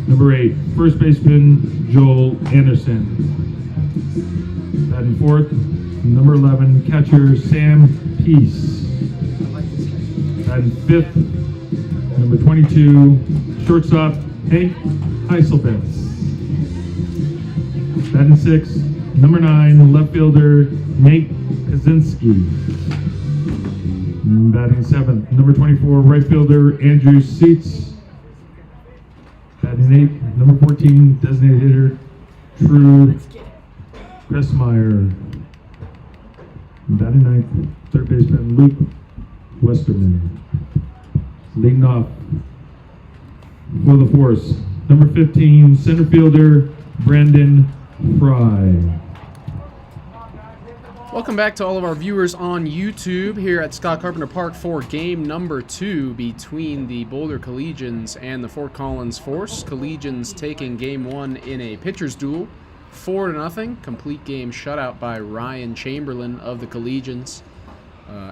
Number 8, first baseman Joel Anderson. Batting fourth, number 11, catcher Sam Peace. Batting fifth, number 22, shortstop Hank Heiselbeth. Batting sixth, number 9, left fielder Nate Kaczynski. Batting seventh, number 24, right fielder Andrew Seitz. Batting eighth, number 14, designated hitter True Kressmeyer. Batting ninth, third baseman Luke Westerman. Leading off for the force, number 15, center fielder Brandon Fry. Welcome back to all of our viewers on YouTube here at Scott Carpenter Park for game number 2 between the Boulder Collegians and the Fort Collins Force. Collegians taking game 1 in a pitcher's duel, 4-0. Complete game shutout by Ryan Chamberlain of the Collegians.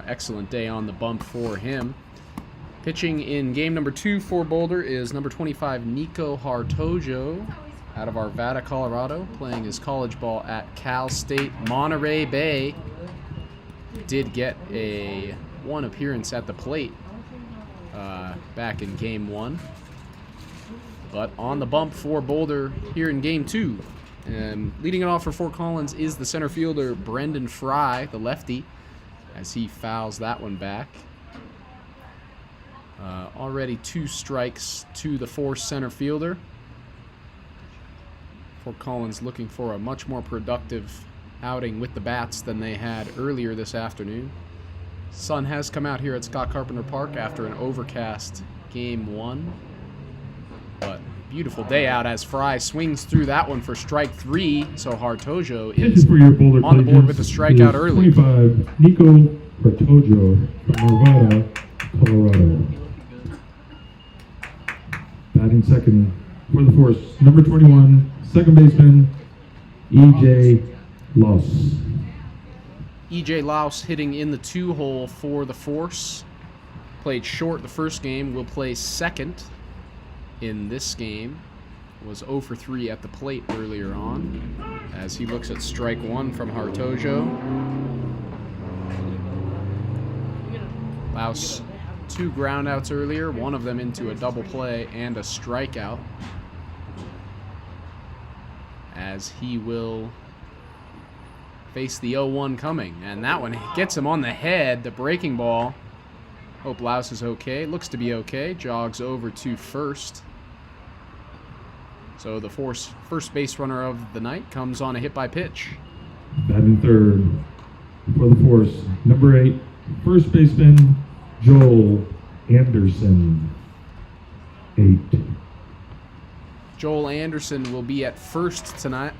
Excellent day on the bump for him. Pitching in game number 2 for Boulder is number 25, Nico Hartojo, out of Arvada, Colorado, playing his college ball at Cal State Monterey Bay. Did get one appearance at the plate back in game 1. But on the bump for Boulder here in game 2. Leading it off for Fort Collins is the center fielder Brendan Fry, the lefty, as he fouls that one back. Already 2 strikes to the Force center fielder. Fort Collins looking for a much more productive outing with the bats than they had earlier this afternoon. Sun has come out here at Scott Carpenter Park after an overcast game 1. But beautiful day out as Fry swings through that one for strike 3. So Hartojo is on the board with a strikeout early. 25, Nico Hartojo from Arvada, Colorado. Batting second for the Force, number 21, second baseman E.J. Laus. E.J. Laus hitting in the 2-hole for the Force. Played short the first game, will play second in this game. Was 0 for 3 at the plate earlier on as he looks at strike 1 from Hartojo. Laus, 2 groundouts earlier, one of them into a double play and a strikeout, as he will face the 0-1 coming. And that one gets him on the head, the breaking ball. Hope Laus is okay. Looks to be okay. Jogs over to first. So the Force first base runner of the night comes on a hit by pitch. Batting third for the Force, number 8, first baseman Joel Anderson. 8. Joel Anderson will be at first tonight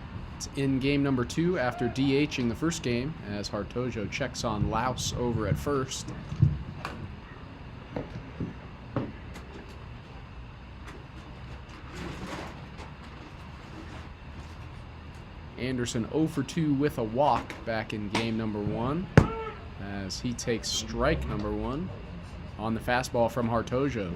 in game number 2 after DHing the first game, as Hartojo checks on Laus over at first. Anderson 0 for 2 with a walk back in game number 1, as he takes strike number 1 on the fastball from Hartojo.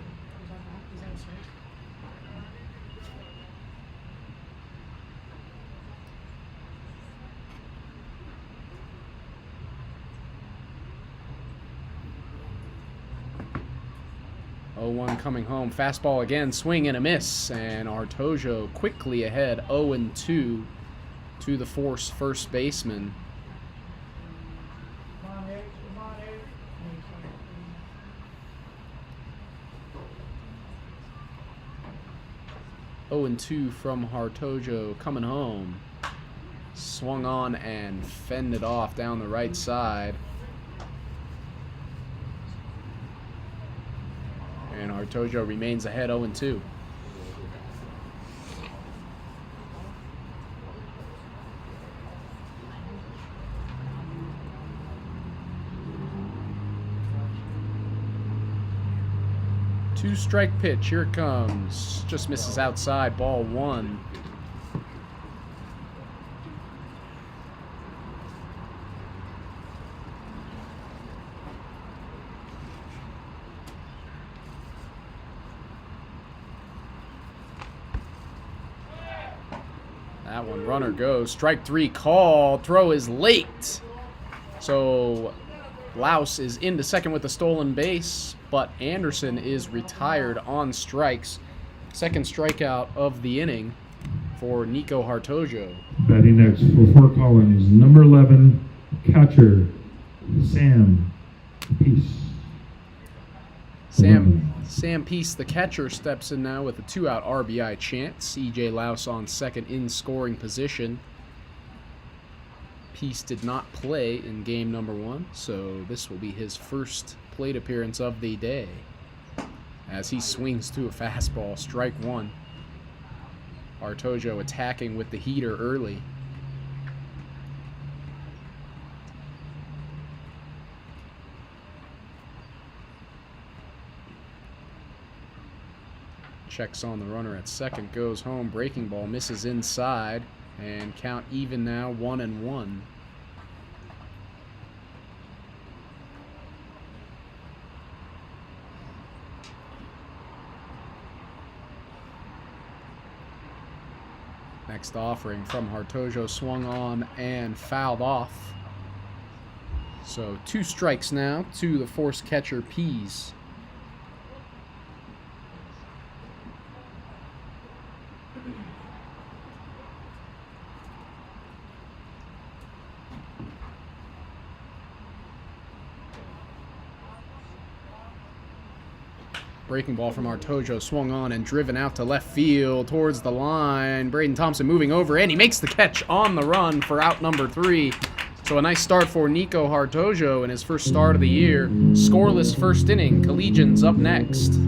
Coming home, fastball again, swing and a miss, and Hartojo quickly ahead, 0-2 to the Force first baseman. Oh, and 2 from Hartojo coming home. Swung on and fended off down the right side. And Hartojo remains ahead 0-2. Two-strike pitch. Here it comes. Just misses outside. Ball 1. That one, runner goes. Strike 3 called. Throw is late. So Laus is into second with a stolen base, but Anderson is retired on strikes. Second strikeout of the inning for Nico Hartojo. Batting next for Fort Collins, number 11, catcher, Sam Peace. Sam Peace, the catcher, steps in now with a 2-out RBI chance. EJ Laus on second in scoring position. Peace did not play in game number 1, so this will be his first plate appearance of the day as he swings to a fastball, strike 1. Hartojo attacking with the heater early. Checks on the runner at second, goes home, breaking ball, misses inside, and count even now, 1-1. Next offering from Hartojo, swung on and fouled off. So 2 strikes now to the forced catcher Pease. Breaking ball from Hartojo, swung on and driven out to left field towards the line. Braden Thompson moving over, and he makes the catch on the run for out number 3. So a nice start for Nico Hartojo in his first start of the year. Scoreless first inning. Collegians up next.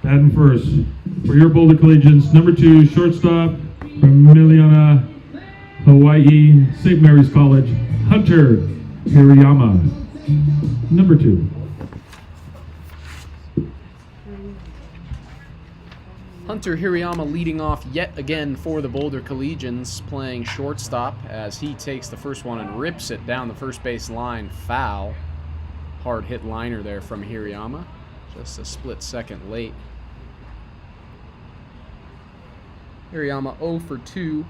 Batting first for your Boulder Collegians, number 2, shortstop from Miliana, Hawaii, St. Mary's College, Hunter Hirayama, number 2. Hunter Hirayama leading off yet again for the Boulder Collegians, playing shortstop as he takes the first one and rips it down the first base line, foul. Hard hit liner there from Hirayama, just a split second late. Hirayama 0 for 2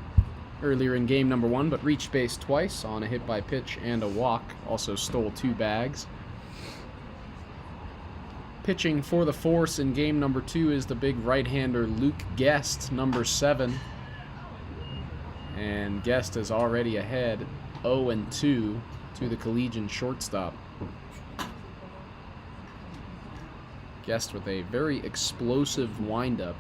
earlier in game number 1, but reached base twice on a hit by pitch and a walk. Also stole 2 bags. Pitching for the Force in game number 2 is the big right-hander Luke Guest, number 7. And Guest is already ahead, 0-2. to the Collegian shortstop. Guest with a very explosive windup.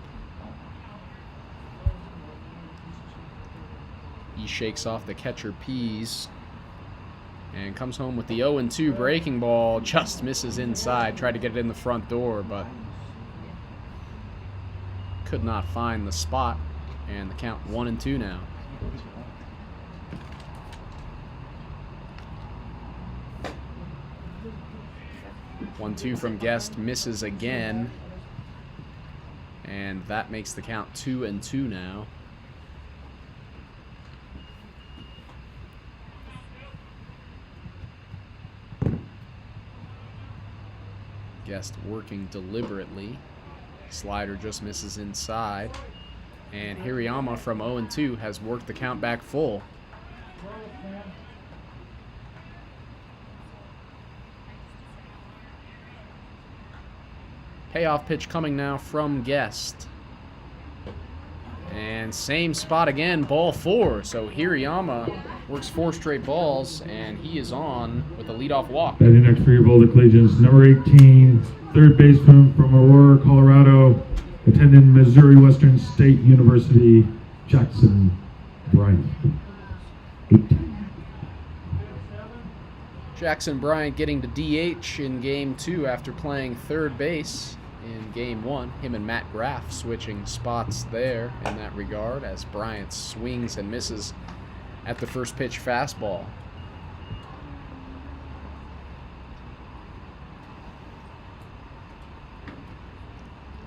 He shakes off the catcher Pease and comes home with the 0-2 breaking ball. Just misses inside. Tried to get it in the front door, but could not find the spot. And the count 1-2 now. One-two from Guest, misses again, and that makes the count 2-2 now. Guest working deliberately. Slider just misses inside, and Hirayama from 0-2 has worked the count back full. Payoff pitch coming now from Guest. And same spot again, ball 4. So Hirayama works 4 straight balls, and he is on with a leadoff walk. Batting next for your Boulder Collegians, number 18, third baseman from Aurora, Colorado, attending Missouri Western State University, Jackson Bryant. 18. Jackson Bryant getting to DH in Game 2 after playing third base in Game 1. Him and Matt Graff switching spots there in that regard as Bryant swings and misses at the first pitch fastball.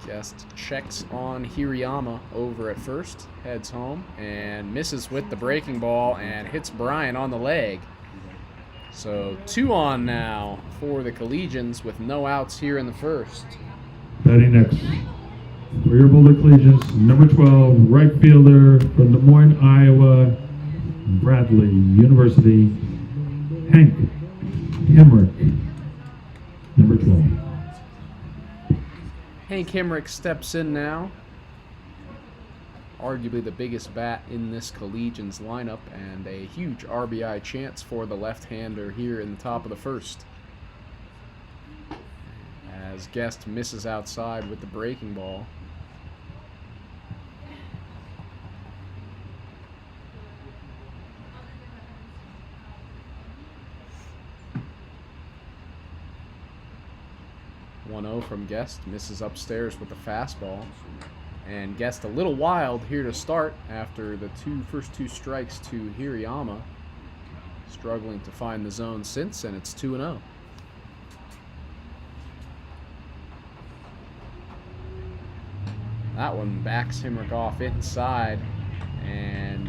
Guest checks on Hirayama over at first, heads home, and misses with the breaking ball and hits Bryant on the leg. So 2 on now for the Collegians with no outs here in the first. Batting next for your Boulder Collegians, number 12, right fielder from Des Moines, Iowa, Bradley University, Hank Hemrick, number 12. Hank Hemrick steps in now. Arguably the biggest bat in this Collegians lineup, and a huge RBI chance for the left-hander here in the top of the first. As Guest misses outside with the breaking ball. One-0 from Guest, misses upstairs with the fastball. And Guest a little wild here to start after the first two strikes to Hirayama. Struggling to find the zone since, and it's 2-0. That one backs Hemrick off inside, and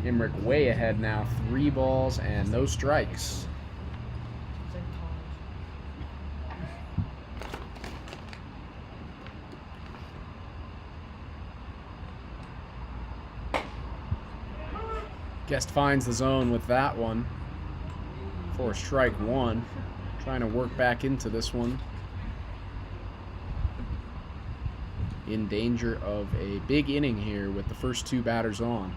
Hemrick way ahead now. 3 balls and no strikes. Guest finds the zone with that one for strike 1. Trying to work back into this one. In danger of a big inning here with the first 2 batters on.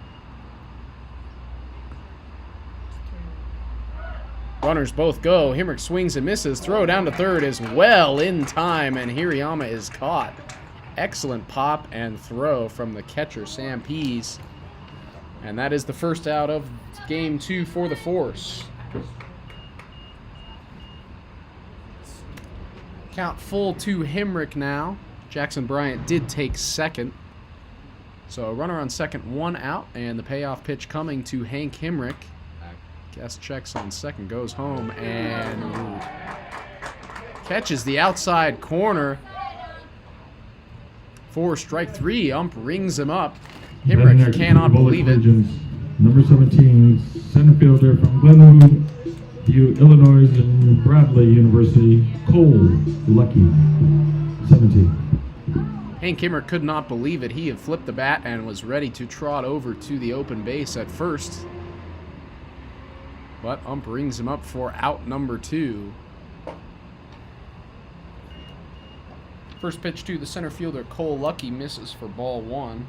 Runners both go. Hemrick swings and misses. Throw down to third is well in time, and Hirayama is caught. Excellent pop and throw from the catcher, Sam Pease. And that is the first out of Game 2 for the Force. Count full to Hemrick now. Jackson Bryant did take second. So a runner on second, 1 out, and the payoff pitch coming to Hank Hemrick. Guest checks on second, goes home, and catches the outside corner for strike 3. Ump rings him up. Hemrick cannot believe it. Number 17, center fielder from Glenwood, Illinois, and Bradley University, Cole Lucky, 17. Hank Hemrick could not believe it. He had flipped the bat and was ready to trot over to the open base at first. But ump rings him up for out number 2. First pitch to the center fielder, Cole Lucky, misses for ball 1.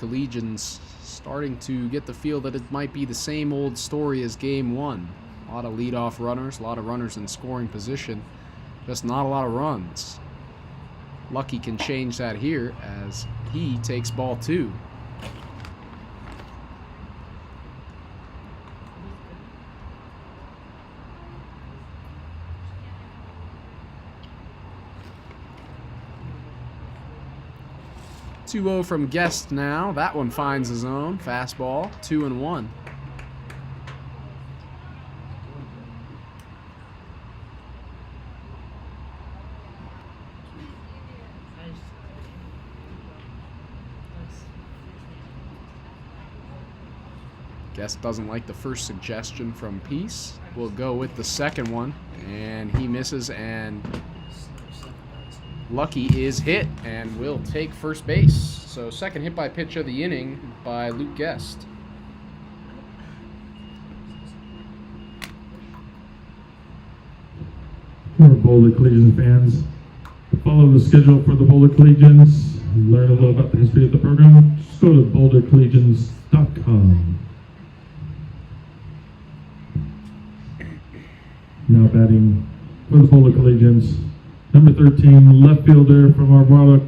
Collegians starting to get the feel that it might be the same old story as game one. A lot of leadoff runners, a lot of runners in scoring position, just not a lot of runs. Lucky can change that here as he takes ball 2. Two-0 from Guest now. That one finds his own. Fastball, 2-1. Guest doesn't like the first suggestion from Peace. We'll go with the second one, and he misses, and Lucky is hit and will take first base. So second hit by pitch of the inning by Luke Guest. For Boulder Collegians fans, follow the schedule for the Boulder Collegians, learn a little about the history of the program. Just go to bouldercollegians.com. Now batting for the Boulder Collegians, number 13, left fielder from Arvada,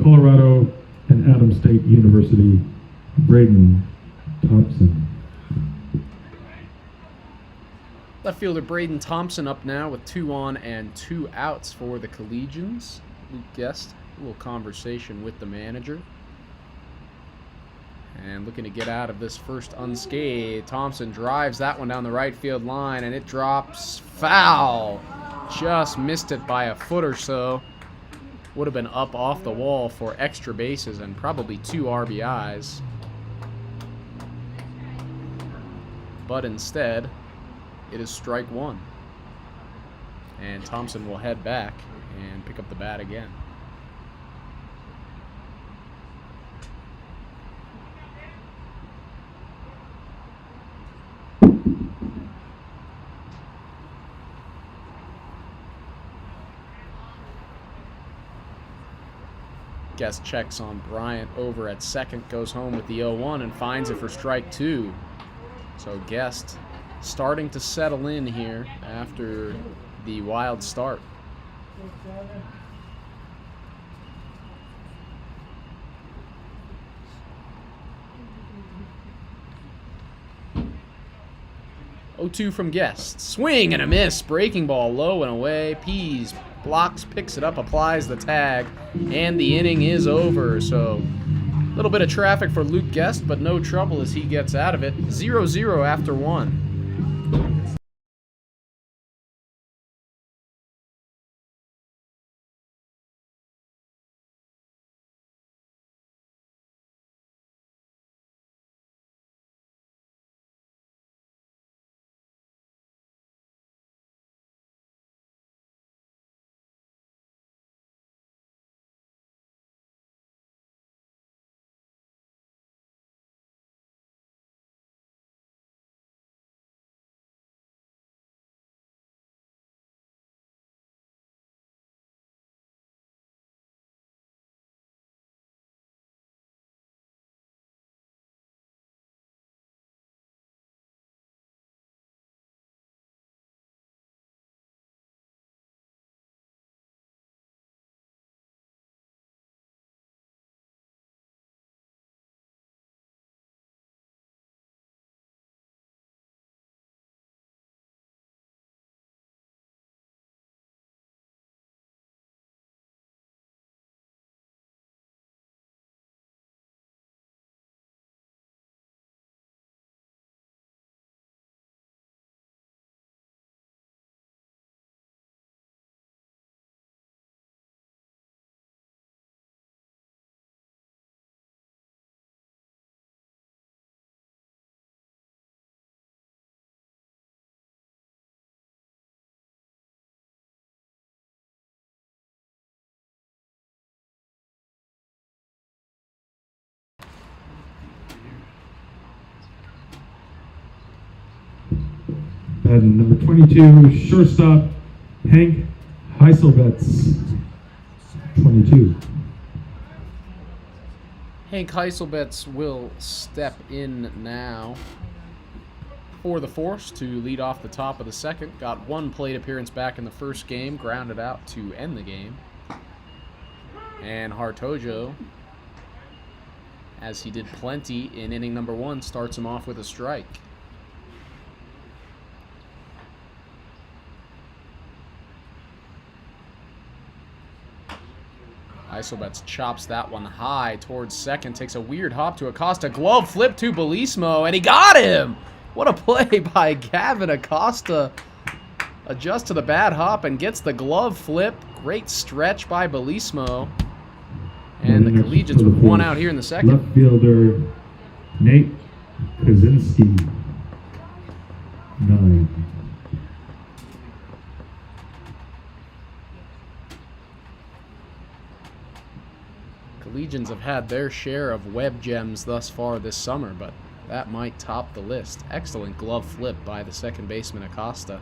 Colorado, and Adams State University, Braden Thompson. Left fielder Braden Thompson up now with 2 on and 2 outs for the Collegians. Luke Guest, a little conversation with the manager. And looking to get out of this first unscathed. Thompson drives that one down the right field line, and it drops foul. Just missed it by a foot or so. Would have been up off the wall for extra bases and probably 2 RBIs. But instead, it is strike 1. And Thompson will head back and pick up the bat again. Guest checks on Bryant over at second, goes home with the 0-1 and finds it for strike 2. So Guest starting to settle in here after the wild start. Oh-2 from Guest. Swing and a miss. Breaking ball low and away. Pease blocks, picks it up, applies the tag, and the inning is over. So a little bit of traffic for Luke Guest, but no trouble as he gets out of it. 0-0 after 1. And number 22, shortstop, Hank Heiselbetz, 22. Hank Heiselbetz will step in now for the Force to lead off the top of the second. Got one plate appearance back in the first game, grounded out to end the game. And Hartojo, as he did plenty in inning number 1, starts him off with a strike. Heiselbetz chops that one high towards second, takes a weird hop to Acosta, glove flip to Belismo, and he got him! What a play by Gavin Acosta. Adjusts to the bad hop and gets the glove flip. Great stretch by Belismo. And the Collegians with one out here in the second. Left fielder Nate Kaczynski, 9. Collegians have had their share of web gems thus far this summer, but that might top the list. Excellent glove flip by the second baseman Acosta.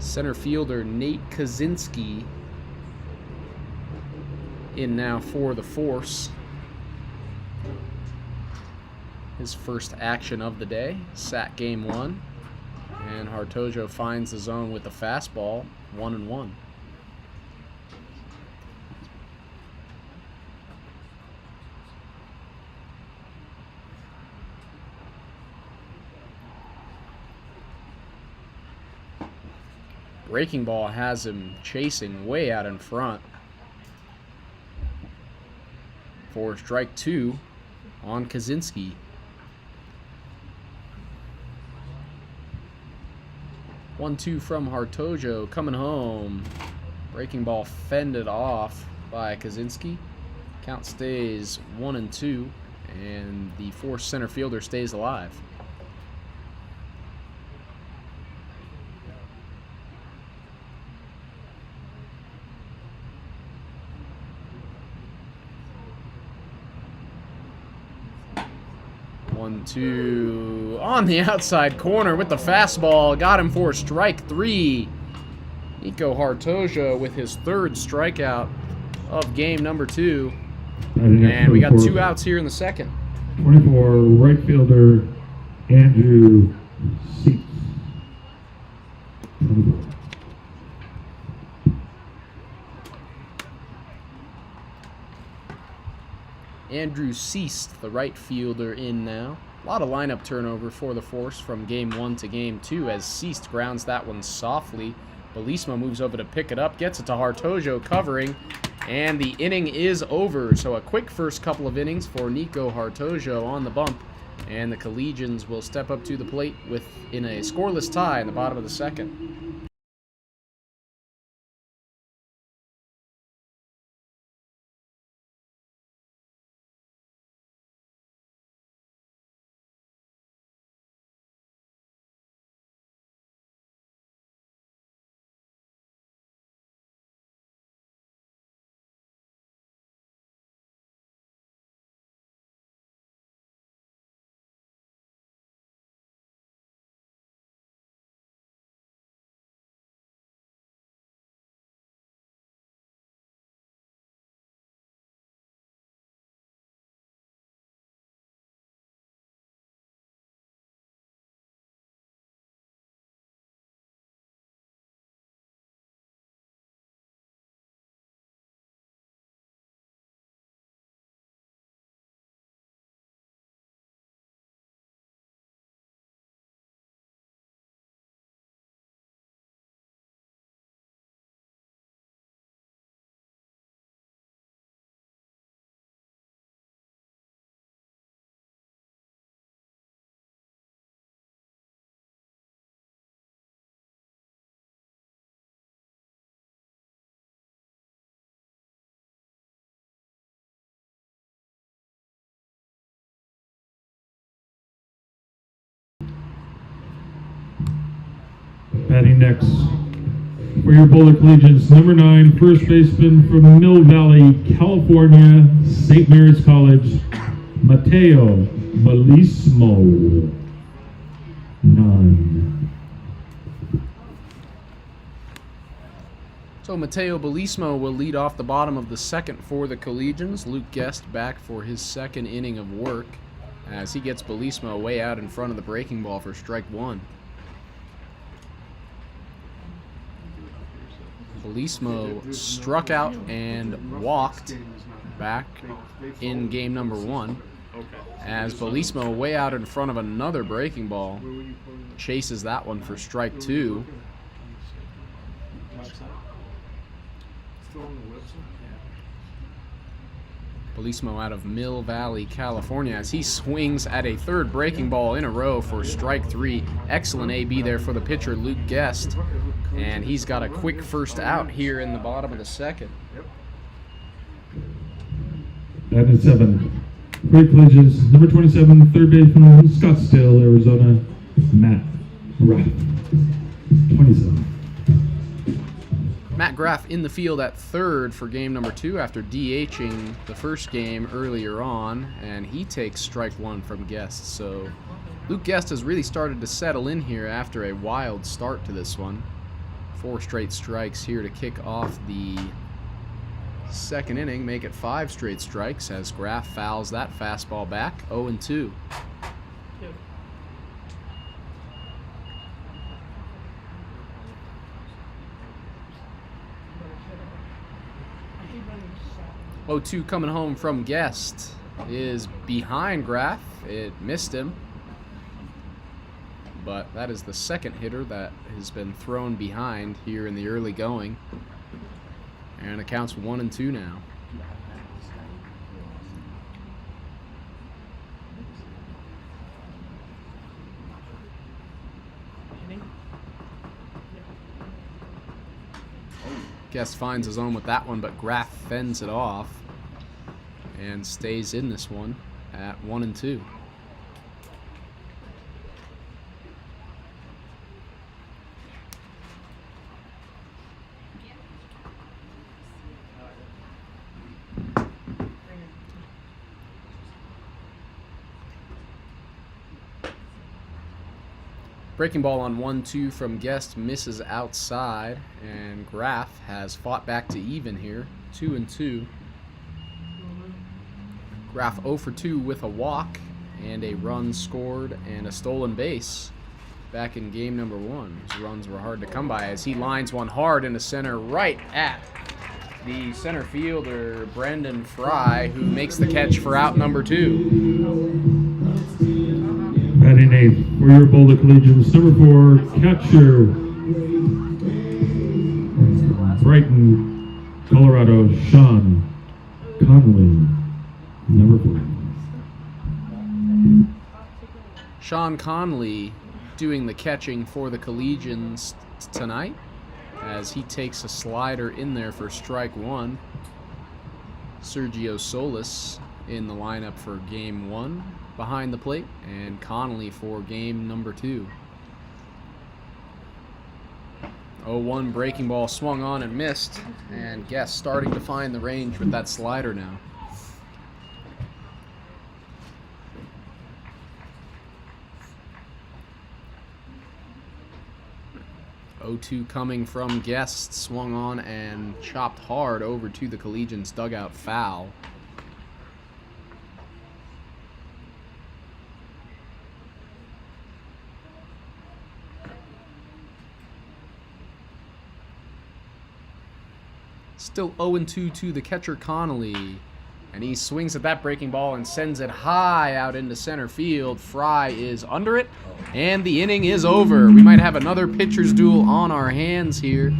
Center fielder Nate Kaczynski in now for the Force. His first action of the day, sat game 1. And Hartojo finds the zone with the fastball, 1-1. Breaking ball has him chasing way out in front for strike 2 on Kaczynski. 1-2 from Hartojo coming home. Breaking ball fended off by Kaczynski. Count stays 1-2, and the Force center fielder stays alive. One-two on the outside corner with the fastball. Got him for strike 3. Nico Hartojo with his 3rd strikeout of game number 2. And we got 2 outs here in the second. 24, right fielder Andrew Seats. Andrew Seast, the right fielder, in now. A lot of lineup turnover for the Force from game 1 to game 2 as Seast grounds that one softly. Belismo moves over to pick it up, gets it to Hartojo covering, and the inning is over. So a quick first couple of innings for Nico Hartojo on the bump, and the Collegians will step up to the plate in a scoreless tie in the bottom of the second. Batting next for your Boulder Collegians, number 9, first baseman from Mill Valley, California, St. Mary's College, Mateo Belismo, 9. So So Matteo Bellismo will lead off the bottom of the second for the Collegians. Luke Guest back for his second inning of work as he gets Bellismo way out in front of the breaking ball for strike one. Bellismo struck out and walked back in game number one as Bellismo way out in front of another breaking ball chases that one for strike two. Bellismo out of Mill Valley, California, as he swings at a third breaking ball in a row for strike three. Excellent AB there for the pitcher, Luke Guest. And he's got a quick first out here in the bottom of the second. Batting at 7. For your Collegians, number 27, third baseman, Scottsdale, Arizona, Matt Graff. 27. Matt Graff in the field at third for game number 2 after DHing the first game earlier on, and he takes strike one from Guest. So Luke Guest has really started to settle in here after a wild start to this one. 4 straight strikes here to kick off the second inning, make it 5 straight strikes as Graff fouls that fastball back, 0-2. O2 coming home from Guest is behind Graff. It missed him, but that is the second hitter that has been thrown behind here in the early going, and it counts 1-2 now. Guest finds his own with that one, but Graff fends it off and stays in this one at 1-2. Breaking ball on 1-2 from Guest misses outside, and Graff has fought back to even here, 2-2. Graff 0 for 2 with a walk and a run scored and a stolen base back in game number 1. His runs were hard to come by as he lines one hard into center right at the center fielder, Brendan Fry, who makes the catch for out number 2. Batting 8th for your Boulder Collegians, number 4, catcher, Brighton, Colorado, Sean Conley, number 4. Sean Conley doing the catching for the Collegians tonight as he takes a slider in there for strike one. Sergio Solis in the lineup for game 1 behind the plate, and Connolly for game number 2. 0-1 breaking ball swung on and missed, and Guest starting to find the range with that slider now. 0-2 coming from Guest, swung on and chopped hard over to the Collegians dugout, foul. Still 0-2 to the catcher Connolly, and he swings at that breaking ball and sends it high out into center field. Fry is under it, and the inning is over. We might have another pitcher's duel on our hands here,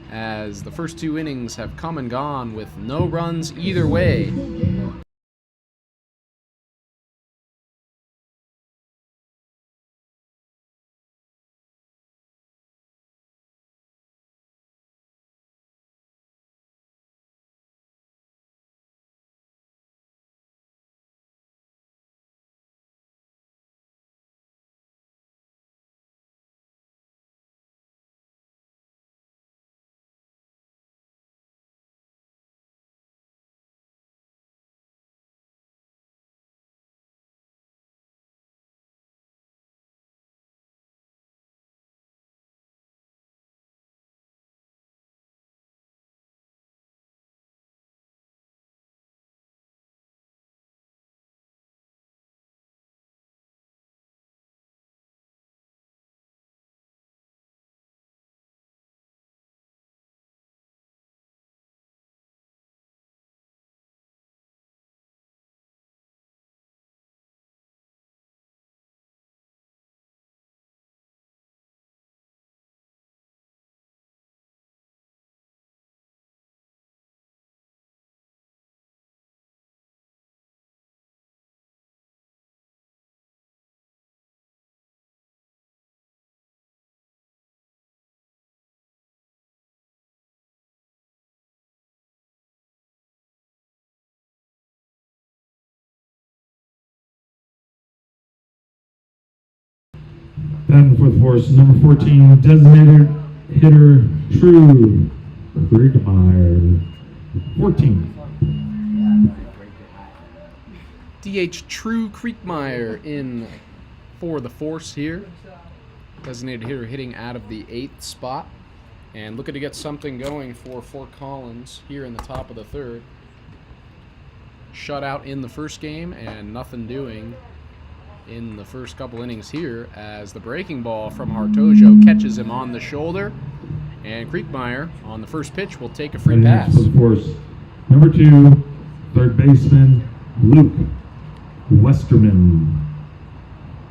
as the first 2 innings have come and gone with no runs either way. And for the force, number 14, designated hitter, True Kriegmeyer. 14. DH True Kriegmeyer in for the force here. Designated hitter hitting out of the 8th spot. And looking to get something going for Fort Collins here in the top of the 3rd. Shutout in the first game and nothing doing in the first couple innings here as the breaking ball from Hartojo catches him on the shoulder. And Kriegmeyer on the first pitch will take a free pass. For the force, number 2, third baseman, Luke Westerman.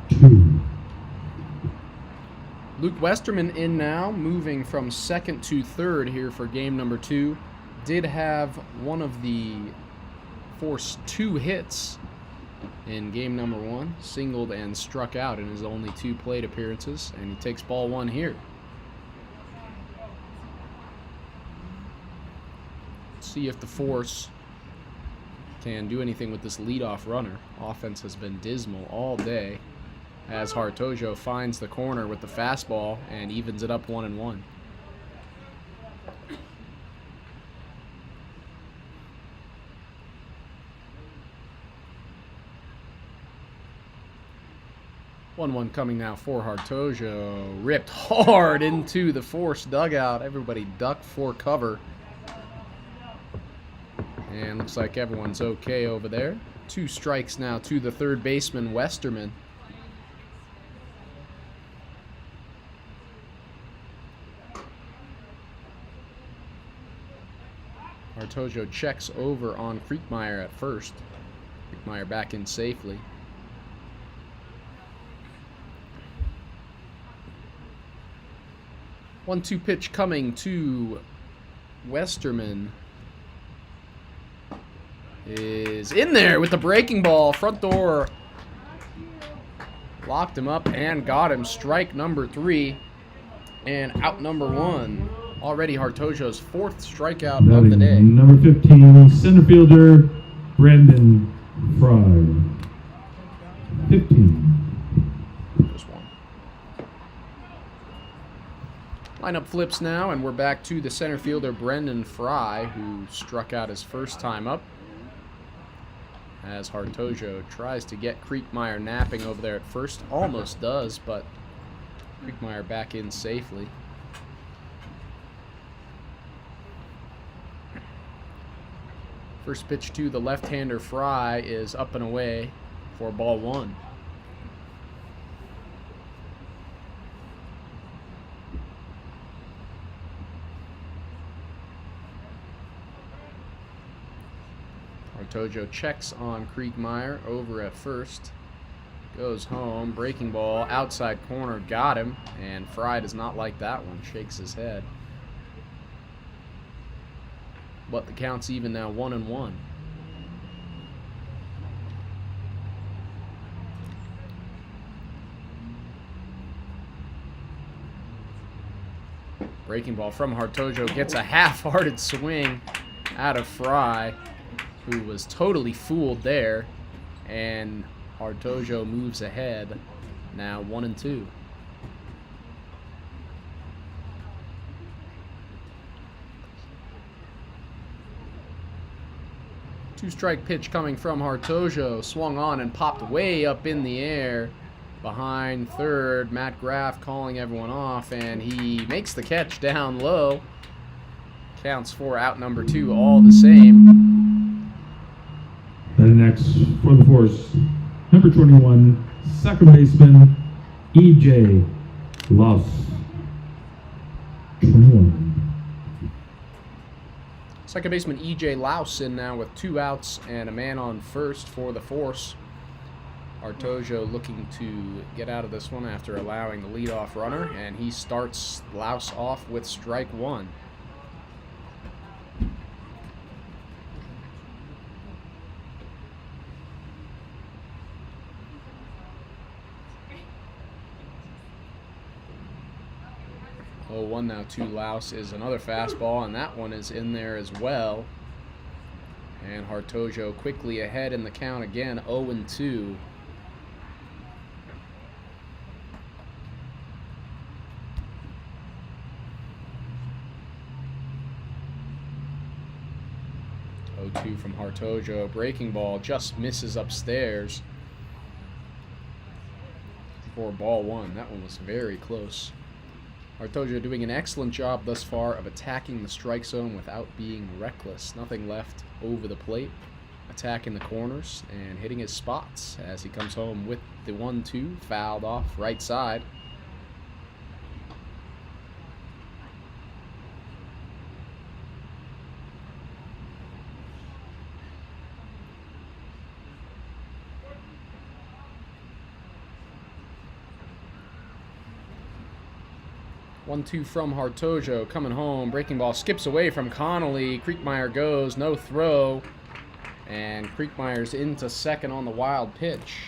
2. Luke Westerman in now, moving from 2nd to 3rd here for game number 2. Did have one of the force 2 hits in game number 1. Singled and struck out in his only 2 plate appearances, and he takes ball 1 here. Let's see if the force can do anything with this leadoff runner. Offense has been dismal all day, as Hartojo finds the corner with the fastball and evens it up 1-1. One coming now for Hartojo. Ripped hard into the force dugout. Everybody ducked for cover. And looks like everyone's okay over there. 2 strikes now to the third baseman, Westerman. Hartojo checks over on Kriegmeyer at first. Kriegmeyer back in safely. One-two pitch coming to Westerman. Is in there with the breaking ball. Front door. Locked him up and got him. Strike number 3. And out number 1. Already Hartojo's 4th strikeout of the day. Number 15, center fielder, Brandon Fry. 15. Just one. Lineup flips now, and we're back to the center fielder, Brendan Fry, who struck out his first time up. As Hartojo tries to get Kriegmeyer napping over there at first. Almost does, but Kriegmeyer back in safely. First pitch to the left-hander Fry is up and away for ball 1. Hartojo checks on Kriegmeyer over at first. Goes home, breaking ball, outside corner, got him, and Fry does not like that one, shakes his head. But the count's even now 1-1. Breaking ball from Hartojo gets a half-hearted swing out of Fry, who was totally fooled there, and Hartojo moves ahead, now 1-2. Two-strike pitch coming from Hartojo, swung on and popped way up in the air behind third. Matt Graff calling everyone off, and he makes the catch down low. Counts for out number 2, all the same. And next for the force, number 21, second baseman, E.J. Loss. 21. Second baseman E.J. Louse in now with 2 outs and a man on first for the force. Hartojo looking to get out of this one after allowing the leadoff runner, and he starts Louse off with strike 1. Oh, 1 now to Louse is another fastball, and that one is in there as well. And Hartojo quickly ahead in the count again, 0-2. from Hartojo. Breaking ball just misses upstairs for ball one. That one was very close. Hartojo doing an excellent job thus far of attacking the strike zone without being reckless. Nothing left over the plate. Attacking the corners and hitting his spots as he comes home with the 1-2, fouled off right side. One-two from Hartojo, coming home. Breaking ball skips away from Connolly. Kriegmeyer goes, no throw. And Kriegmeyer's into second on the wild pitch.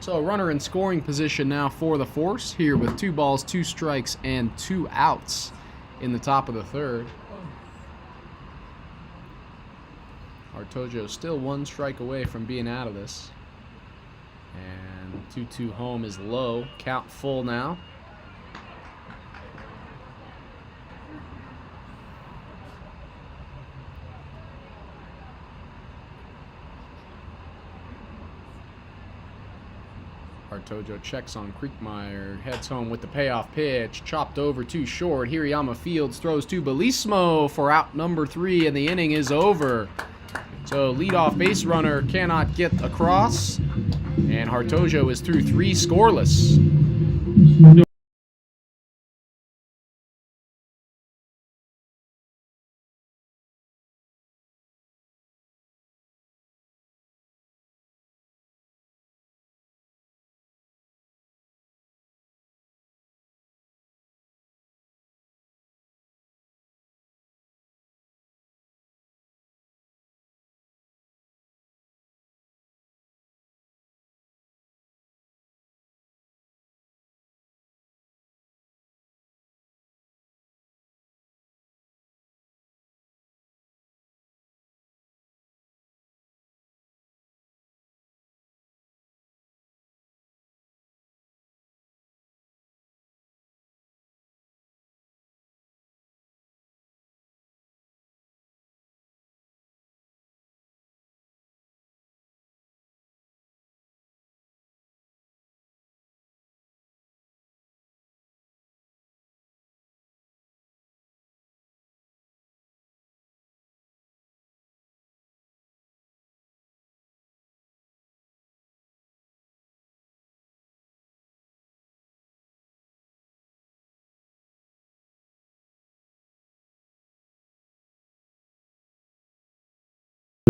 So a runner in scoring position now for the Force here with 2 balls, 2 strikes, and 2 outs in the top of the third. Hartojo still 1 strike away from being out of this. And 2-2 home is low. Count full now. Hartojo checks on Kriegmeyer, heads home with the payoff pitch, chopped over too short. Hirayama fields, throws to Belismo for out number 3, and the inning is over. So leadoff base runner cannot get across, and Hartojo is through 3 scoreless. No.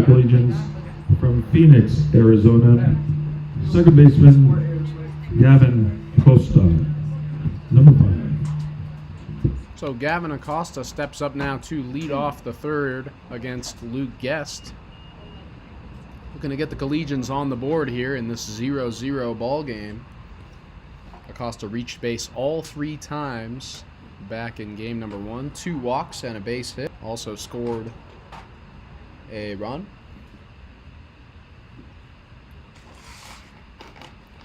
Collegians from Phoenix, Arizona. Second baseman, Gavin Costa, number 5. So Gavin Acosta steps up now to lead off the third against Luke Guest. Looking to get the Collegians on the board here in this 0-0 ball game. Acosta reached base all 3 times back in game number 1. 2 walks and a base hit. Also scored a run.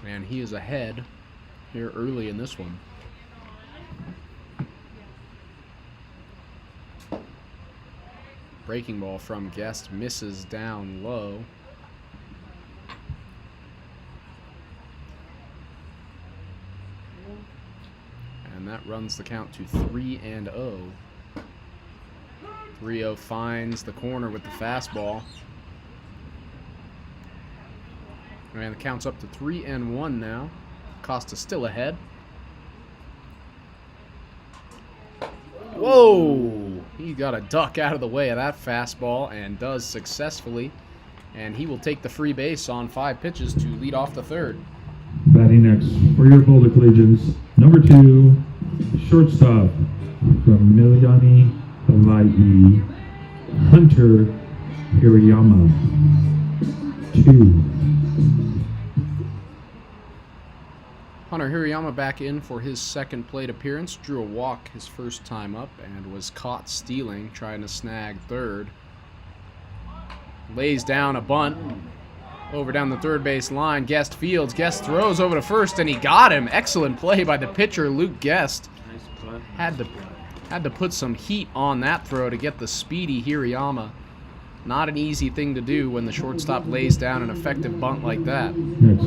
And he is ahead here early in this one. Breaking ball from Guest misses down low. And that runs the count to 3-0. 3-0 finds the corner with the fastball. And the count's up to 3-1 now. Costa still ahead. Whoa! He got a duck out of the way of that fastball and does successfully. And he will take the free base on 5 pitches to lead off the third. Batting next for your Boulder Collegians, number 2, shortstop from Miliani, Hawaii, Hunter Hirayama, 2. Hunter Hirayama back in for his second plate appearance. Drew a walk his first time up and was caught stealing, trying to snag third. Lays down a bunt over down the third base line. Guest fields. Guest throws over to first, and he got him. Excellent play by the pitcher, Luke Guest. Nice punt. Had to Had to put some heat on that throw to get the speedy Hirayama. Not an easy thing to do when the shortstop lays down an effective bunt like that. Next.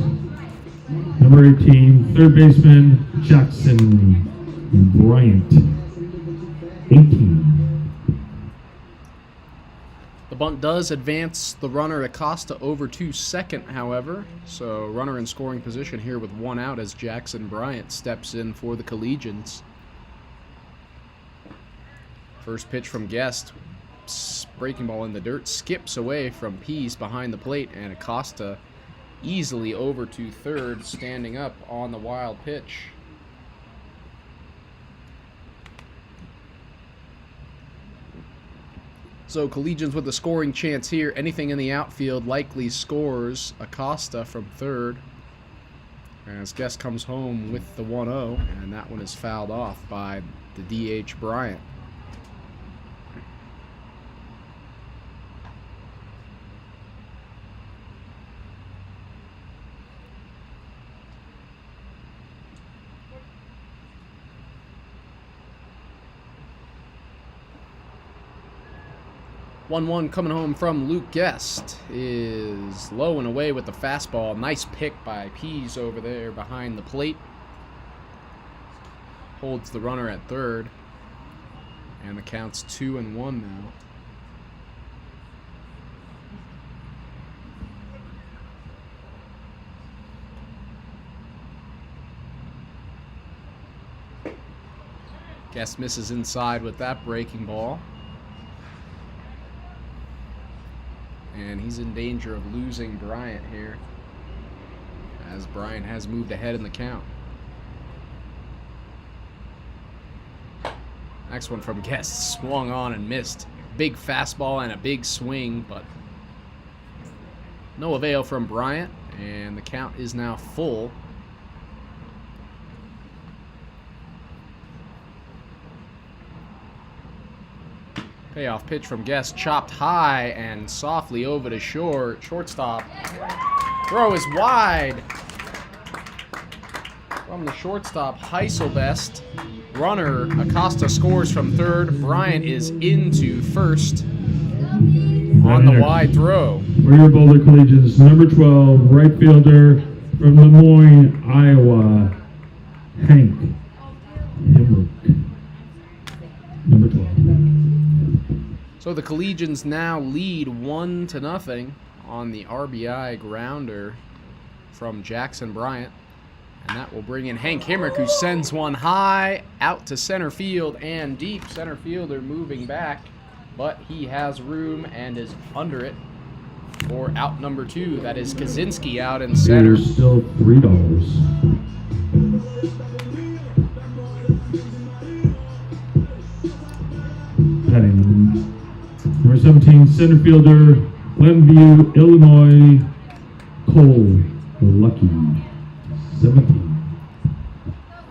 Number 18, third baseman Jackson Bryant. 18. The bunt does advance the runner Acosta over to second, however. So runner in scoring position here with one out as Jackson Bryant steps in for the Collegians. First pitch from Guest. Breaking ball in the dirt. Skips away from Pease behind the plate, and Acosta easily over to third, standing up on the wild pitch. So Collegians with a scoring chance here. Anything in the outfield likely scores. Acosta from third. As Guest comes home with the 1-0, and that one is fouled off by the DH Bryant. One coming home from Luke Guest is low and away with the fastball. Nice pick by Pease over there behind the plate. Holds the runner at third. And the count's 2-1 now. Guest misses inside with that breaking ball. And he's in danger of losing Bryant here, as Bryant has moved ahead in the count. Next one from Guest, swung on and missed. Big fastball and a big swing, but no avail from Bryant, and the count is now full. Payoff pitch from Guest, chopped high and softly over to shortstop. Throw is wide from the shortstop, Heiselbest. Runner Acosta scores from third. Bryant is into first on the wide throw. For your Boulder Collegians, number 12, right fielder from Des Moines, Iowa, Hank Himrick. Number 12. So the Collegians now lead 1-0 on the RBI grounder from Jackson Bryant. And that will bring in Hank Himrick, who sends one high out to center field and deep. Center fielder moving back, but he has room and is under it for out number 2. That is Kaczynski out in center. There's still $3. Heading number 17, center fielder, Glenview, Illinois, Cole Lucky, 17.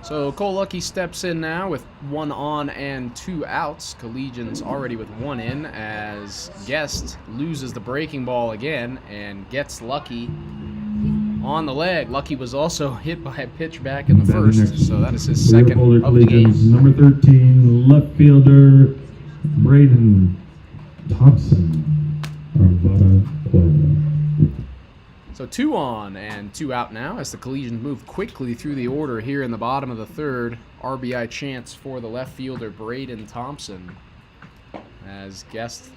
So Cole Lucky steps in now with 1 on and 2 outs. Collegians already with 1 in as Guest loses the breaking ball again and gets Lucky on the leg. Lucky was also hit by a pitch back in the first, so that is his second of the game. Number 13, left fielder, Braden Thompson, Arvada, Florida. So 2 on and 2 out now as the Collegians move quickly through the order here in the bottom of the third. RBI chance for the left fielder, Braden Thompson, as Guest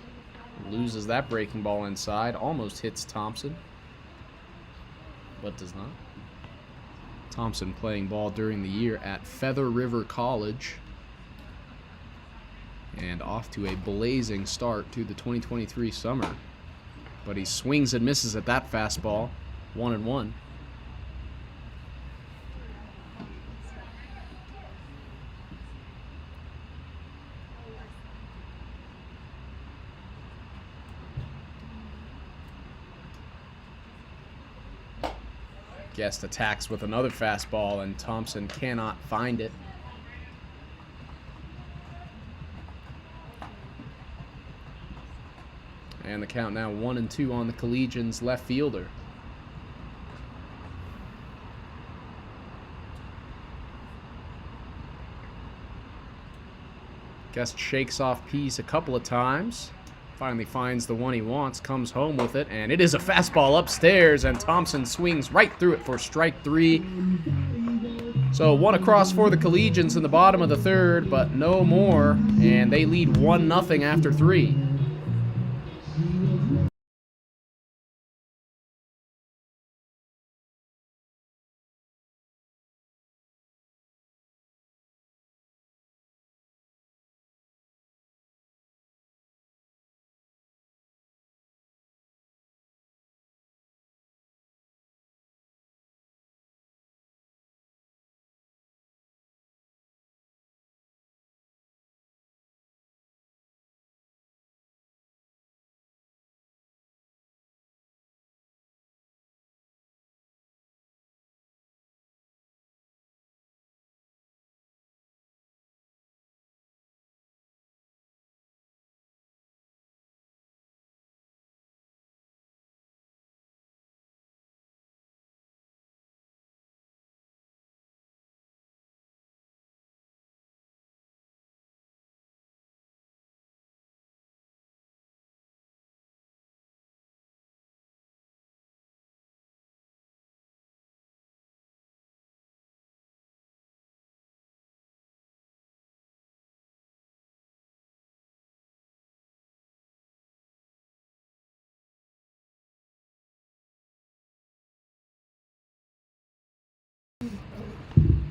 loses that breaking ball inside. Almost hits Thompson, but does not. Thompson playing ball during the year at Feather River College, and off to a blazing start to the 2023 summer. But he swings and misses at that fastball. 1-1. Guest attacks with another fastball, and Thompson cannot find it. And the count now 1-2 on the Collegians' left fielder. Guest shakes off Pease a couple of times. Finally finds the one he wants, comes home with it, and it is a fastball upstairs, and Thompson swings right through it for strike 3. So 1 across for the Collegians in the bottom of the 3rd, but no more, and they lead 1-0 after 3.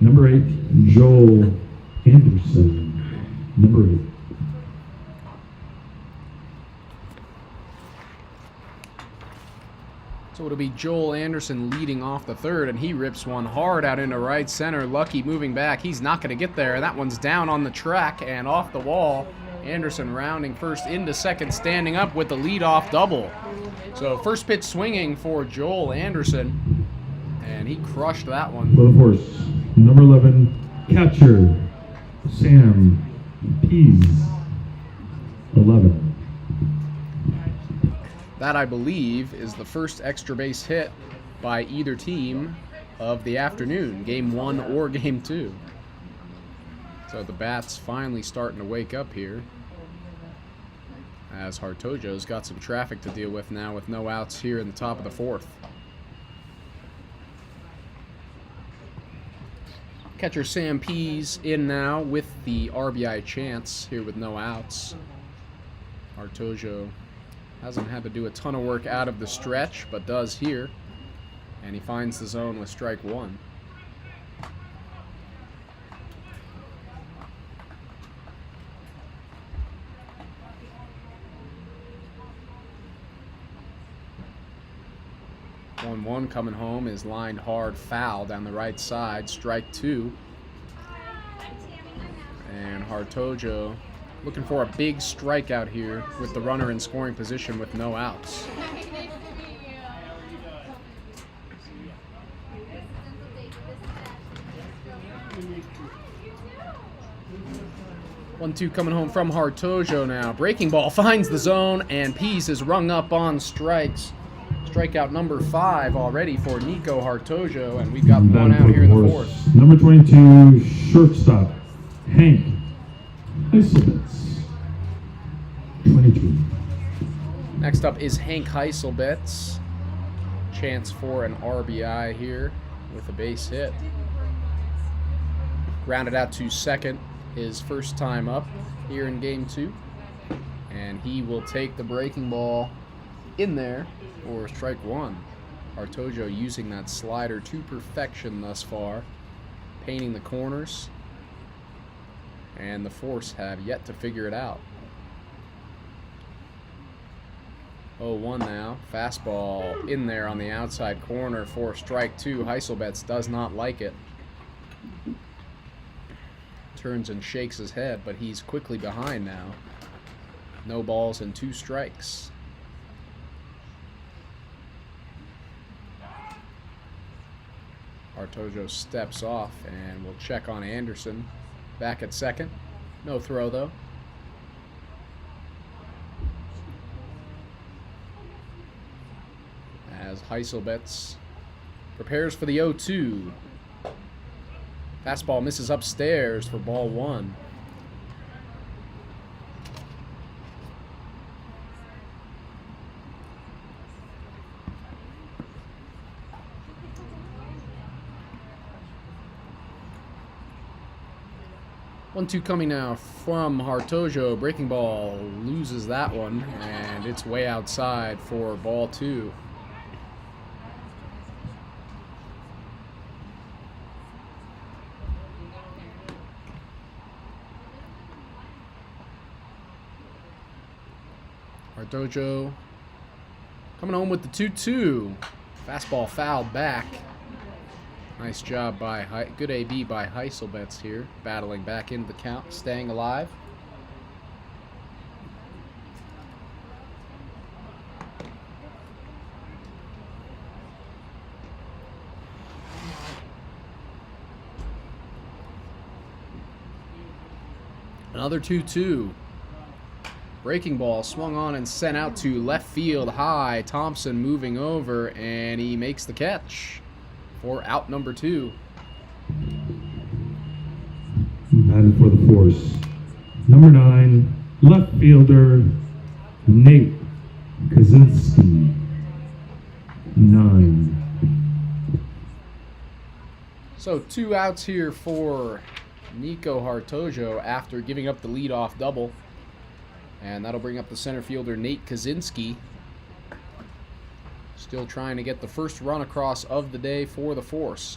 Number 8, Joel Anderson. Number 8. So it'll be Joel Anderson leading off the 3rd, and he rips one hard out into right center. Lucky moving back. He's not going to get there. That one's down on the track and off the wall. Anderson rounding first into second, standing up with the leadoff double. So first pitch swinging for Joel Anderson, and he crushed that one. For the force, number 11, catcher, Sam Pease. 11. That, I believe, is the first extra base hit by either team of the afternoon, game 1 or game 2. So the bats finally starting to wake up here, as Hartojo's got some traffic to deal with now with no outs here in the top of the 4th. Catcher Sam Pease in now with the RBI chance here with no outs. Hartojo hasn't had to do a ton of work out of the stretch, but does here. And he finds the zone with strike 1. One coming home is lined hard foul down the right side, strike 2. And Hartojo looking for a big strikeout here with the runner in scoring position with no outs. 1-2 coming home from Hartojo now. Breaking ball finds the zone, and Pease is rung up on strikes. Strikeout number 5 already for Nico Hartojo, and we've got one out here in the 4th. Number 22, shortstop, Hank Heiselbitz. 22. Next up is Hank Heiselbitz. Chance for an RBI here with a base hit. Grounded out to second, his first time up here in game 2. And he will take the breaking ball in there for strike 1. Hartojo using that slider to perfection thus far, painting the corners, and the Force have yet to figure it out. 0-1 now. Fastball in there on the outside corner for strike 2. Heiselbetz does not like it. Turns and shakes his head, but he's quickly behind now. No balls and 2 strikes. Hartojo steps off and will check on Anderson. Back at second. No throw, though. As Heiselbetz prepares for the 0-2. Fastball misses upstairs for ball 1. 1-2 coming now from Hartojo. Breaking ball loses that one, and it's way outside for ball 2. Hartojo coming home with the 2-2. Fastball fouled back. Nice job by good AB by Heiselbetz here, battling back into the count, staying alive. Another 2-2. Breaking ball swung on and sent out to left field high. Thompson moving over, and he makes the catch for out number 2. Batting for the Force, number 9, left fielder Nate Kaczynski. 9. So 2 outs here for Nico Hartojo after giving up the leadoff double. And that'll bring up the center fielder Nate Kaczynski. Still trying to get the first run across of the day for the Force.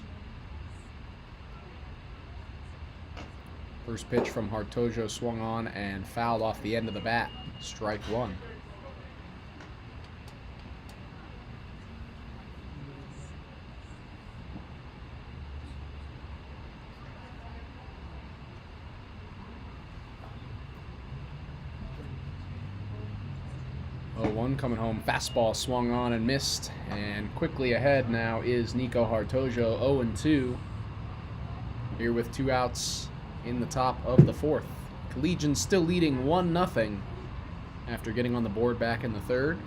First pitch from Hartojo swung on and fouled off the end of the bat. Strike 1. One coming home, fastball swung on and missed, and quickly ahead now is Nico Hartojo, 0-2, here with 2 outs in the top of the 4th. Collegians still leading 1-0 after getting on the board back in the 3rd.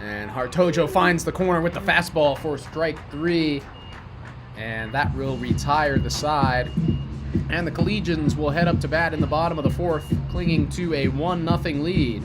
And Hartojo finds the corner with the fastball for strike 3, and that will retire the side. And the Collegians will head up to bat in the bottom of the 4th, clinging to a 1-0 lead.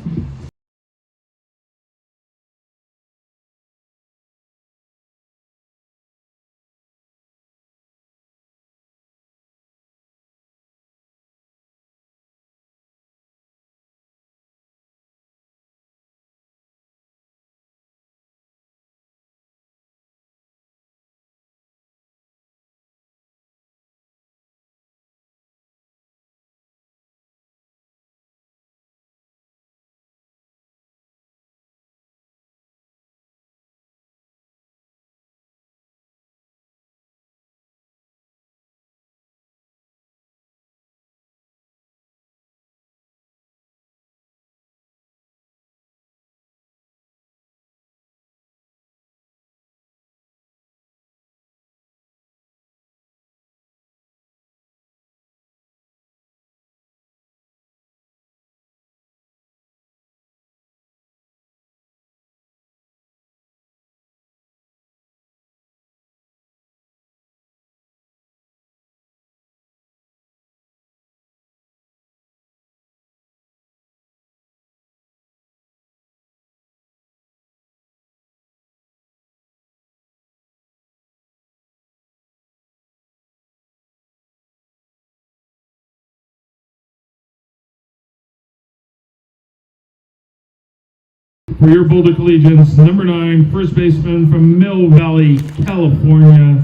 For your Boulder Collegians, number 9, first baseman from Mill Valley, California,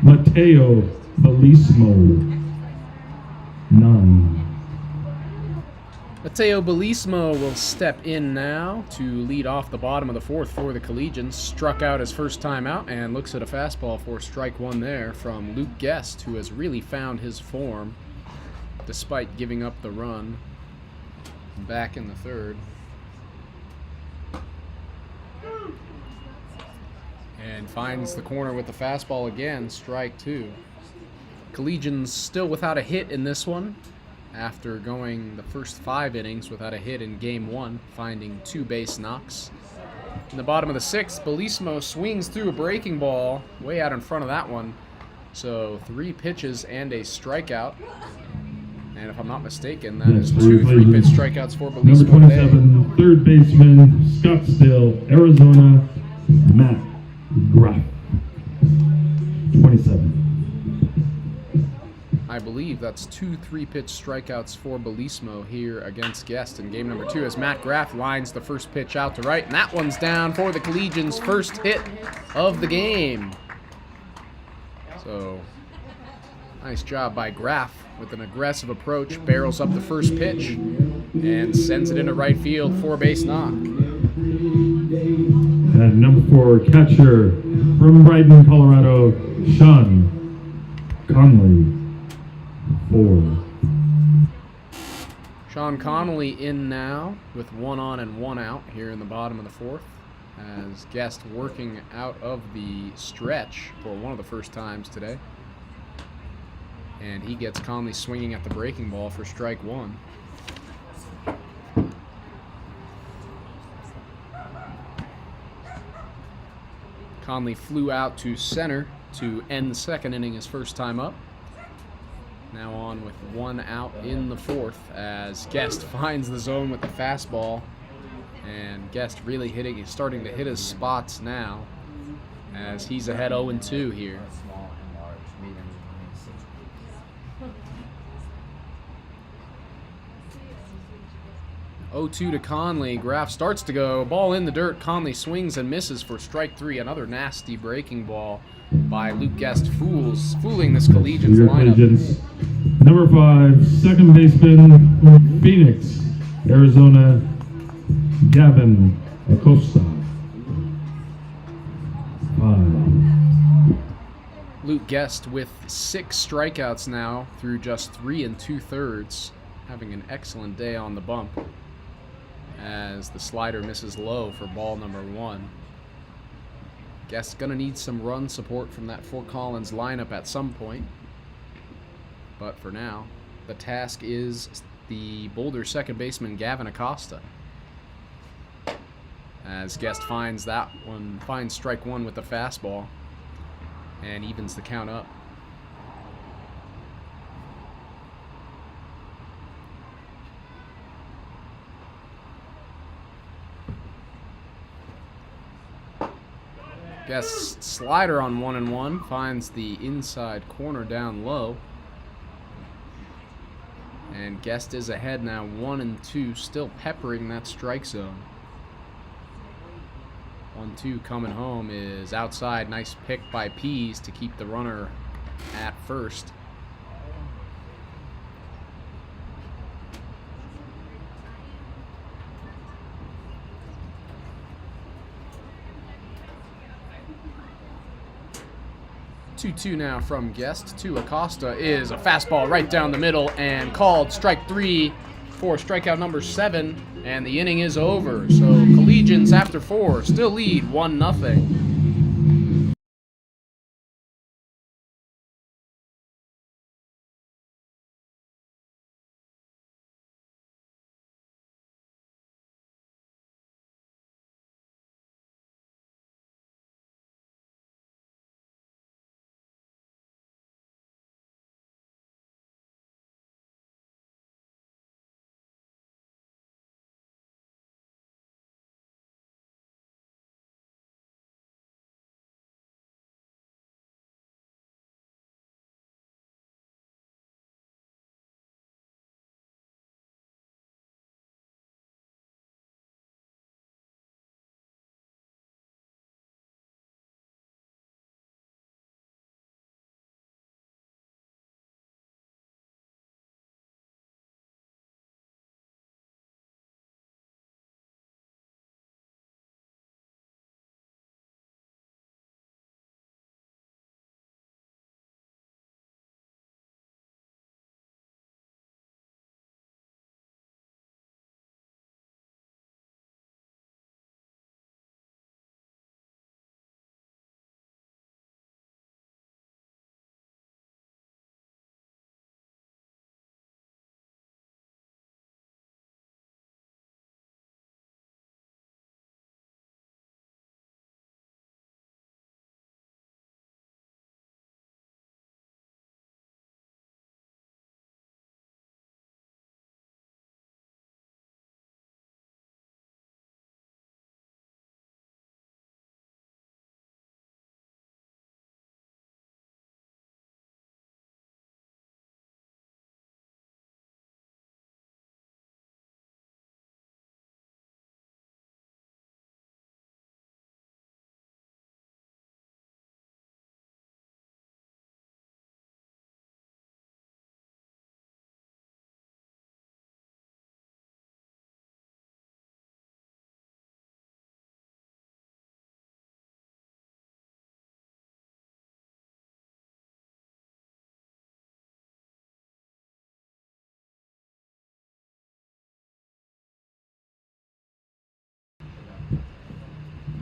Mateo Belismo. 9. Mateo Belismo will step in now to lead off the bottom of the 4th for the Collegians. Struck out his first time out and looks at a fastball for strike 1 there from Luke Guest, who has really found his form despite giving up the run back in the 3rd. And finds the corner with the fastball again, strike 2. Collegians still without a hit in this one, after going the first 5 innings without a hit in game 1, finding 2 base knocks. In the bottom of the 6th, Belismo swings through a breaking ball, way out in front of that one. So 3 pitches and a strikeout. And if I'm not mistaken, that is 2 3-pitch strikeouts for Belismo. Number 27, third baseman, Scottsdale, Arizona, Matt Graff. 27. believe that's 2 3-pitch strikeouts for Belismo here against Guest in game number 2 as Matt Graff lines the first pitch out to right, and that one's down for the Collegians' first hit of the game. So, nice job by Graff with an aggressive approach, barrels up the first pitch, and sends it into right field for a base knock. And number 4, catcher from Brighton, Colorado, Sean Conley, 4. Sean Connolly in now with 1 on and 1 out here in the bottom of the 4th as Guest working out of the stretch for one of the first times today. And he gets Conley swinging at the breaking ball for strike 1. Conley flew out to center to end the second inning his first time up. Now on with 1 out in the 4th as Guest finds the zone with the fastball. And Guest really starting to hit his spots now as he's ahead 0-2 here. 0-2 to Conley. Graff starts to go. Ball in the dirt. Conley swings and misses for strike 3. Another nasty breaking ball by Luke Guest. Fooling this Collegians lineup. Collegians. Number 5, second baseman from Phoenix, Arizona, Gavin Acosta. 5. Luke Guest with 6 strikeouts now through just 3 2/3. Having an excellent day on the bump as the slider misses low for ball number 1. Guess gonna need some run support from that Fort Collins lineup at some point. But for now, the task is the Boulder second baseman Gavin Acosta. As Guest finds strike 1 with the fastball and evens the count up. Guest slider on 1-1 finds the inside corner down low. And Guest is ahead now 1-2, still peppering that strike zone. 1-2 coming home is outside. Nice pick by Pease to keep the runner at first. Two now from Guest to Acosta is a fastball right down the middle and called strike 3 for strikeout number 7, and the inning is over. So Collegians after 4 still lead 1-0.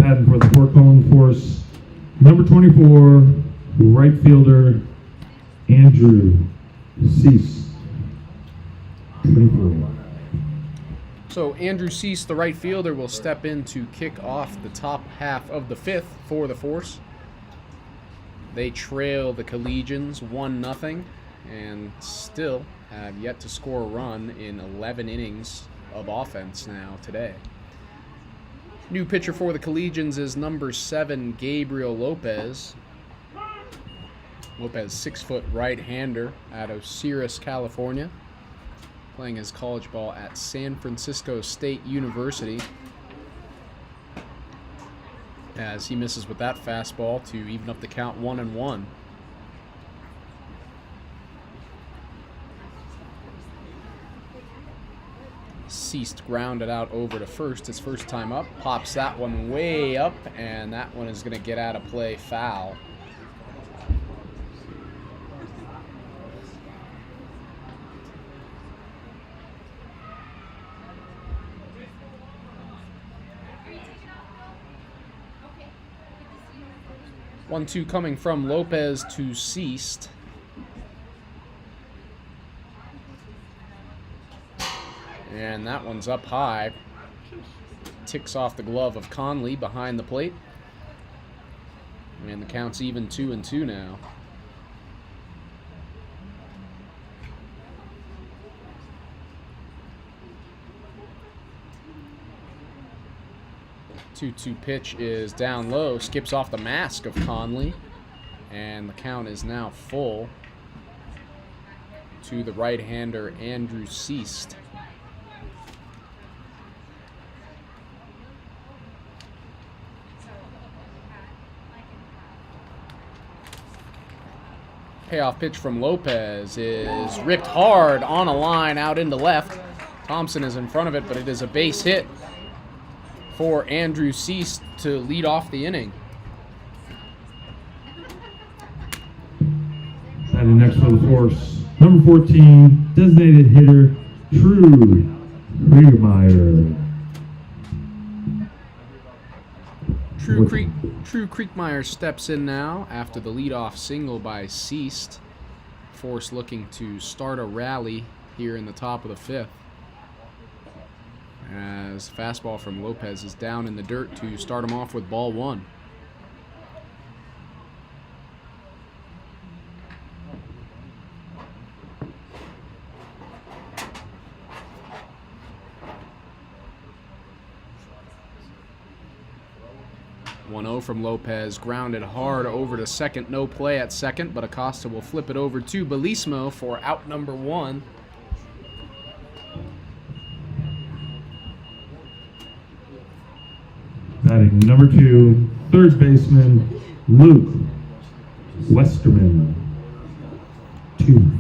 Batting for the Fort Collins Force, number 24, right fielder, Andrew Cease. 24. So Andrew Cease, the right fielder, will step in to kick off the top half of the fifth for the Force. They trail the Collegians 1-0 and still have yet to score a run in 11 innings of offense now today. New pitcher for the Collegians is number 7, Gabriel Lopez. Lopez, 6-foot right-hander out of Sirius, California, playing his college ball at San Francisco State University. As he misses with that fastball to even up the count 1-1. Ceased grounded out over to first his first time up. Pops that one way up, and that one is going to get out of play, foul. One-two coming from Lopez to Ceased. And that one's up high. Ticks off the glove of Conley behind the plate. And the count's even 2-2 now. Two-two pitch is down low, skips off the mask of Conley, and the count is now full to the right-hander Andrew Ceased. Payoff pitch from Lopez is ripped hard on a line out into left. Thompson is in front of it, but it is a base hit for Andrew Cease to lead off the inning. Batting next for the Force, number 14, designated hitter, Drew Kriegmeyer. True Kriegmeyer steps in now after the leadoff single by Ceased. Force looking to start a rally here in the top of the fifth. As fastball from Lopez is down in the dirt to start him off with ball one. From Lopez, grounded hard over to second, no play at second, but Acosta will flip it over to Belismo for out number one. Batting number 2, third baseman, Luke Westerman. 2.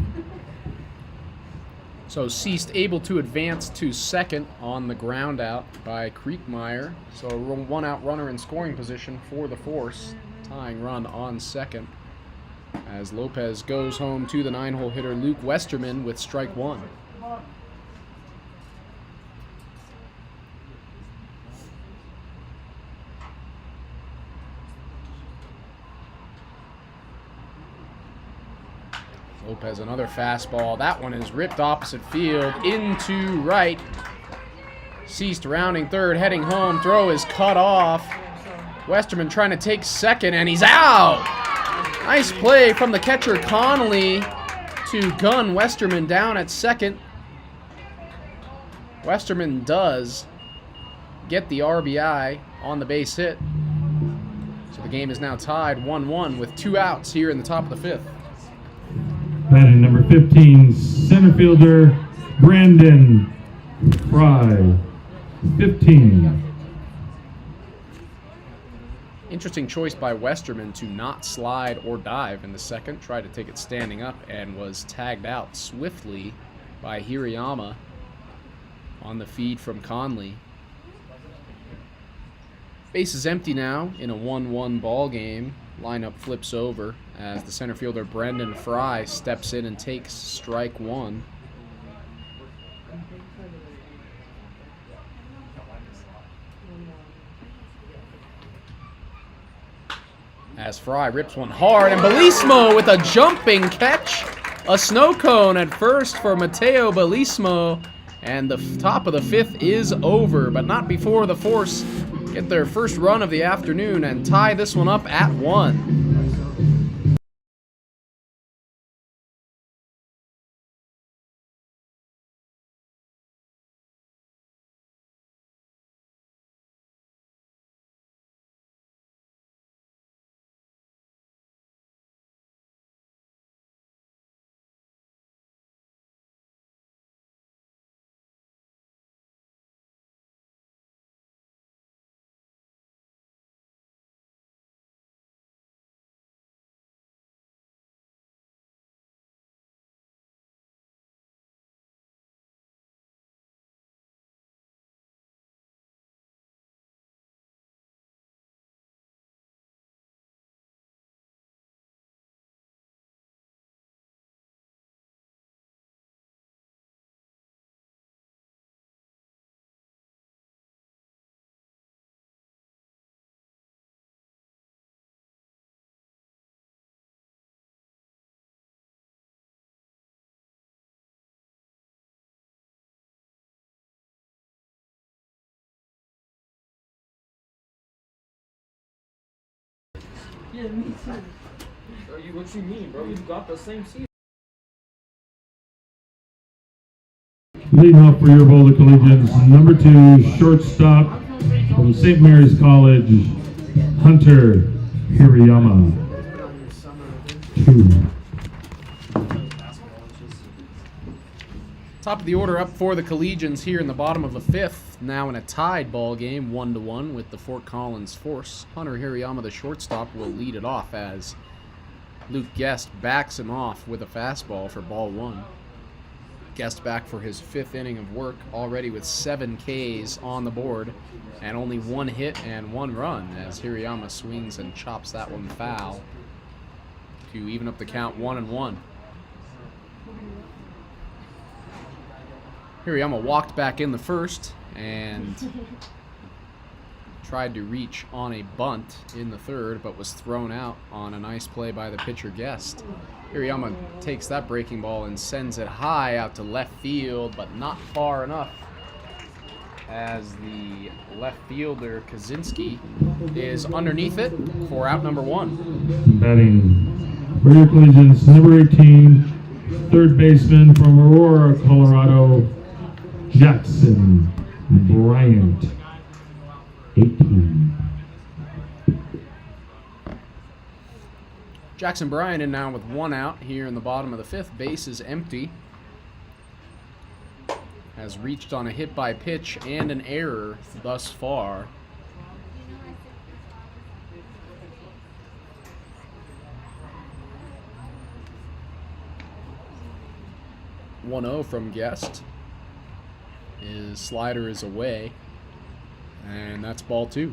So Ceased able to advance to second on the ground out by Kriegmeyer. So a one-out runner in scoring position for the Force. Tying run on second as Lopez goes home to the 9-hole hitter Luke Westerman with strike one. Lopez, another fastball. That one is ripped opposite field into right. Ceased rounding third, heading home. Throw is cut off. Westerman trying to take second, and he's out. Nice play from the catcher Conley to gun Westerman down at second. Westerman does get the RBI on the base hit. So the game is now tied 1-1 with 2 outs here in the top of the fifth. Batting number 15, center fielder, Brandon Fry. 15. Interesting choice by Westerman to not slide or dive in the second. Tried to take it standing up and was tagged out swiftly by Hirayama on the feed from Conley. Base is empty now in a 1-1 ball game. Lineup flips over as the center fielder Brendan Fry steps in and takes strike one. as Fry rips one hard, and Bellismo with a jumping catch. A snow cone at first for Mateo Bellismo, and the top of the fifth is over, but not before the Force get their first run of the afternoon and tie this one up at 1. Yeah, me too. Bro, what you mean, bro? You got the same season. Leading off for your Boulder Collegians, number 2, shortstop from St. Mary's College, Hunter Hirayama. 2. Top of the order up for the Collegians here in the bottom of the fifth. Now in a tied ball game, 1-1 with the Fort Collins Force. Hunter Hirayama, the shortstop, will lead it off as Luke Guest backs him off with a fastball for ball 1. Guest back for his 5th inning of work, already with 7 Ks on the board and only 1 hit and 1 run as Hirayama swings and chops that one foul to even up the count 1-1. Hirayama walked back in the first and tried to reach on a bunt in the third, but was thrown out on a nice play by the pitcher Guest. Hirayama takes that breaking ball and sends it high out to left field, but not far enough, as the left fielder Kaczynski is underneath it for out number 1. Batting for your Collegians, number 18, third baseman from Aurora, Colorado, Jackson Bryant, 18. Jackson Bryant in now with 1 out here in the bottom of the 5th. Base is empty. Has reached on a hit by pitch and an error thus far. (1-0) from Guest. His slider is away, and that's ball 2.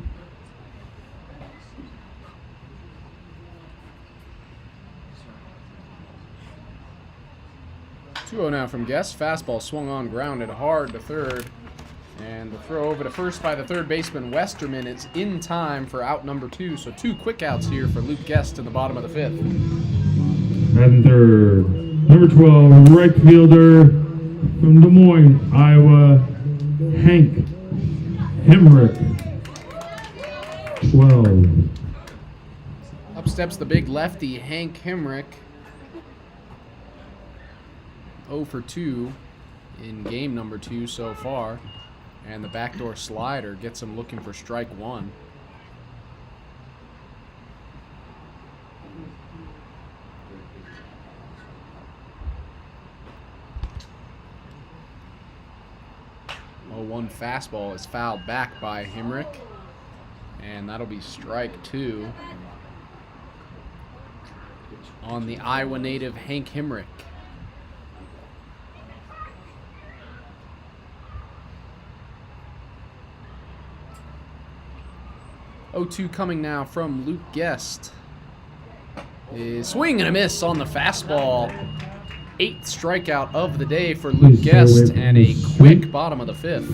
(2-0) now from Guest. Fastball swung on, grounded hard to third, and the throw over to first by the third baseman Westerman is in time for out number 2. So 2 quick outs here for Luke Guest in the bottom of the 5th. And third, number 12, right fielder from Des Moines, Iowa, Hank Hemrick, 12. Up steps the big lefty Hank Hemrick. 0 for 2 in game number 2 so far. And the backdoor slider gets him looking for strike 1. One fastball is fouled back by Hemrick, and that'll be strike 2 on the Iowa native Hank Hemrick. (0-2) coming now from Luke Guest. Is swing and a miss on the fastball. 8th strikeout of the day for Luke Guest, and a quick bottom of the 5th.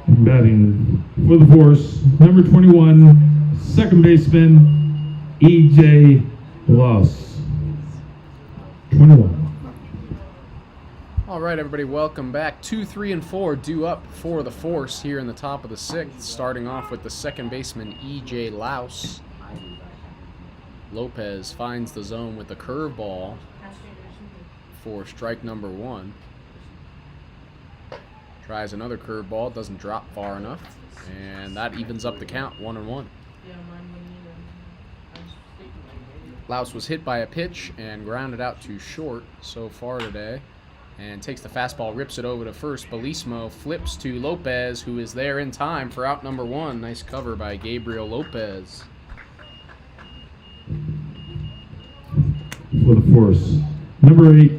And batting for the Force, number 21, second baseman, E.J. Loss. 21. All right, everybody, welcome back. 2, 3, and 4 due up for the Force here in the top of the 6th, starting off with the second baseman, E.J. Louse. Lopez finds the zone with the curveball for strike number 1. Tries another curveball, doesn't drop far enough, and that evens up the count, 1-1. Louse was hit by a pitch and grounded out to short so far today, and takes the fastball, rips it over to first. Belismo flips to Lopez, who is there in time for out number 1. Nice cover by Gabriel Lopez. For the Force, number 8,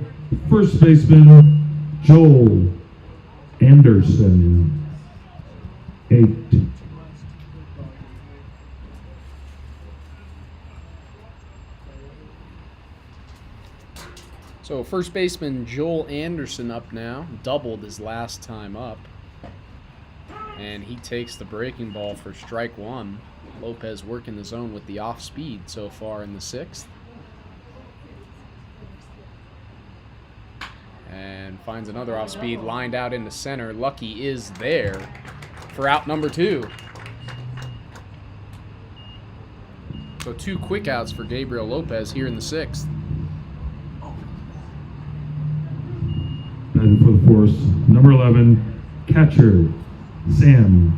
first baseman, Joel Anderson. 8. So first baseman Joel Anderson up now, doubled his last time up. And he takes the breaking ball for strike 1. Lopez working the zone with the off speed so far in the 6th. And finds another off speed lined out into center. Lucky is there for out number 2. So 2 quick outs for Gabriel Lopez here in the 6th. And for the Force, number 11, catcher, Sam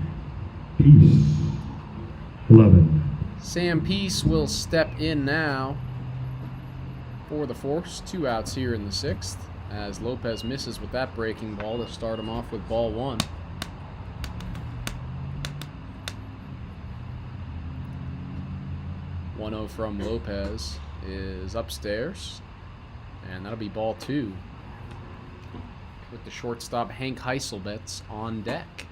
Peace. 11. Sam Peace will step in now for the Force. 2 outs here in the 6th as Lopez misses with that breaking ball to start him off with ball 1. "1-0 from Lopez is upstairs, and that'll be ball 2 with the shortstop Hank Heiselbetz on deck.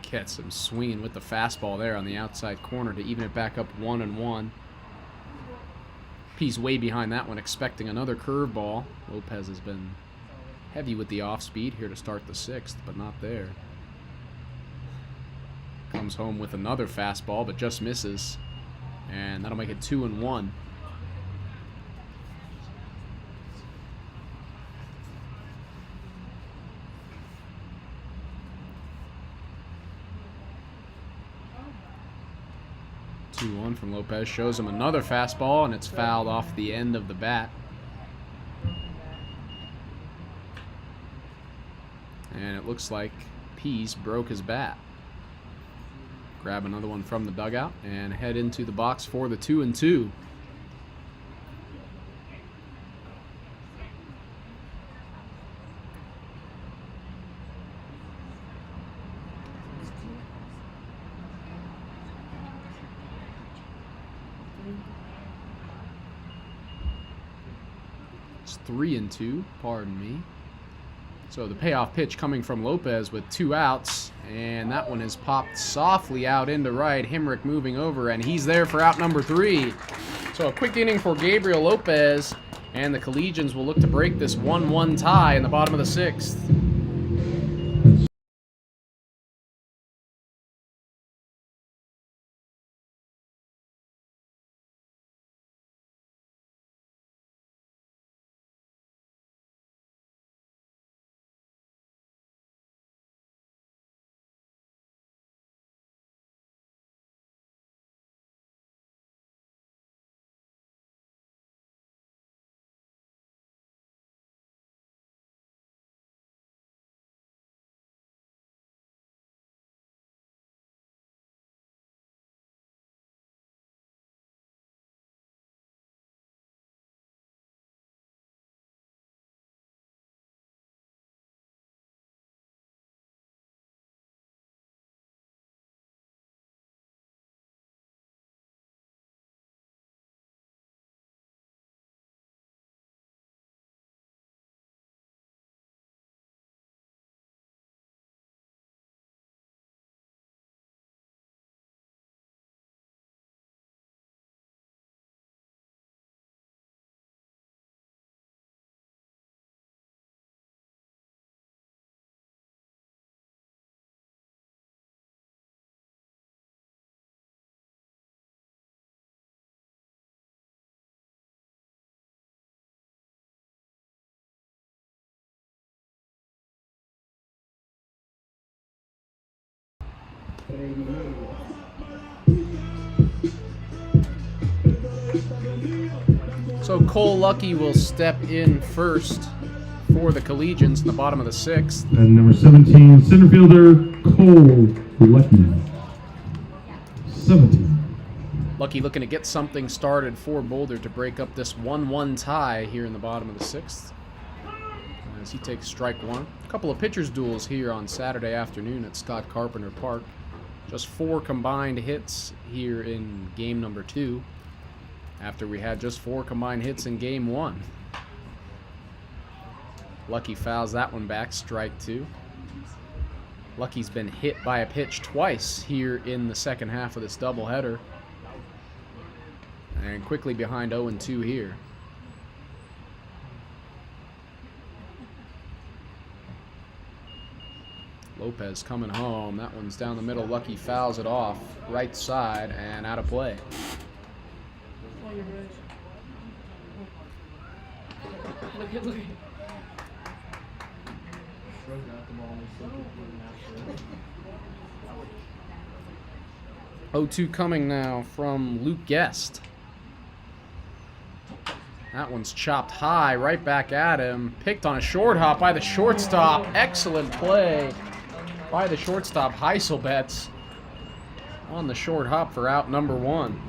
Gets him swinging with the fastball there on the outside corner to even it back up 1-1. Pease way behind that one, expecting another curveball. Lopez has been heavy with the off speed here to start the 6th, but not there. Comes home with another fastball, but just misses. And that'll make it 2-1. From Lopez, shows him another fastball, and it's fouled off the end of the bat. And it looks like Pease broke his bat. Grab another one from the dugout and head into the box for the 2-2. It's 3-2, pardon me. So the payoff pitch coming from Lopez with 2 outs, and that one is popped softly out into right. Himrick moving over, and he's there for out number 3. So a quick inning for Gabriel Lopez, and the Collegians will look to break this 1-1 tie in the bottom of the 6th. So Cole Lucky will step in first for the Collegians in the bottom of the 6th. And number 17, center fielder Cole Lucky. 17. Lucky looking to get something started for Boulder to break up this 1-1 tie here in the bottom of the 6th. As he takes strike one. A couple of pitchers duels here on Saturday afternoon at Scott Carpenter Park. Just 4 combined hits here in game number 2, after we had just 4 combined hits in game 1. Lucky fouls that one back, strike 2. Lucky's been hit by a pitch twice here in the second half of this doubleheader. And quickly behind 0-2 here. Lopez coming home. That one's down the middle. Lucky fouls it off. Right side and out of play. Look. 0-2 coming now from Luke Guest. That one's chopped high, right back at him. Picked on a short hop by the shortstop. Excellent play by the shortstop, Heiselbetz, on the short hop for out number 1.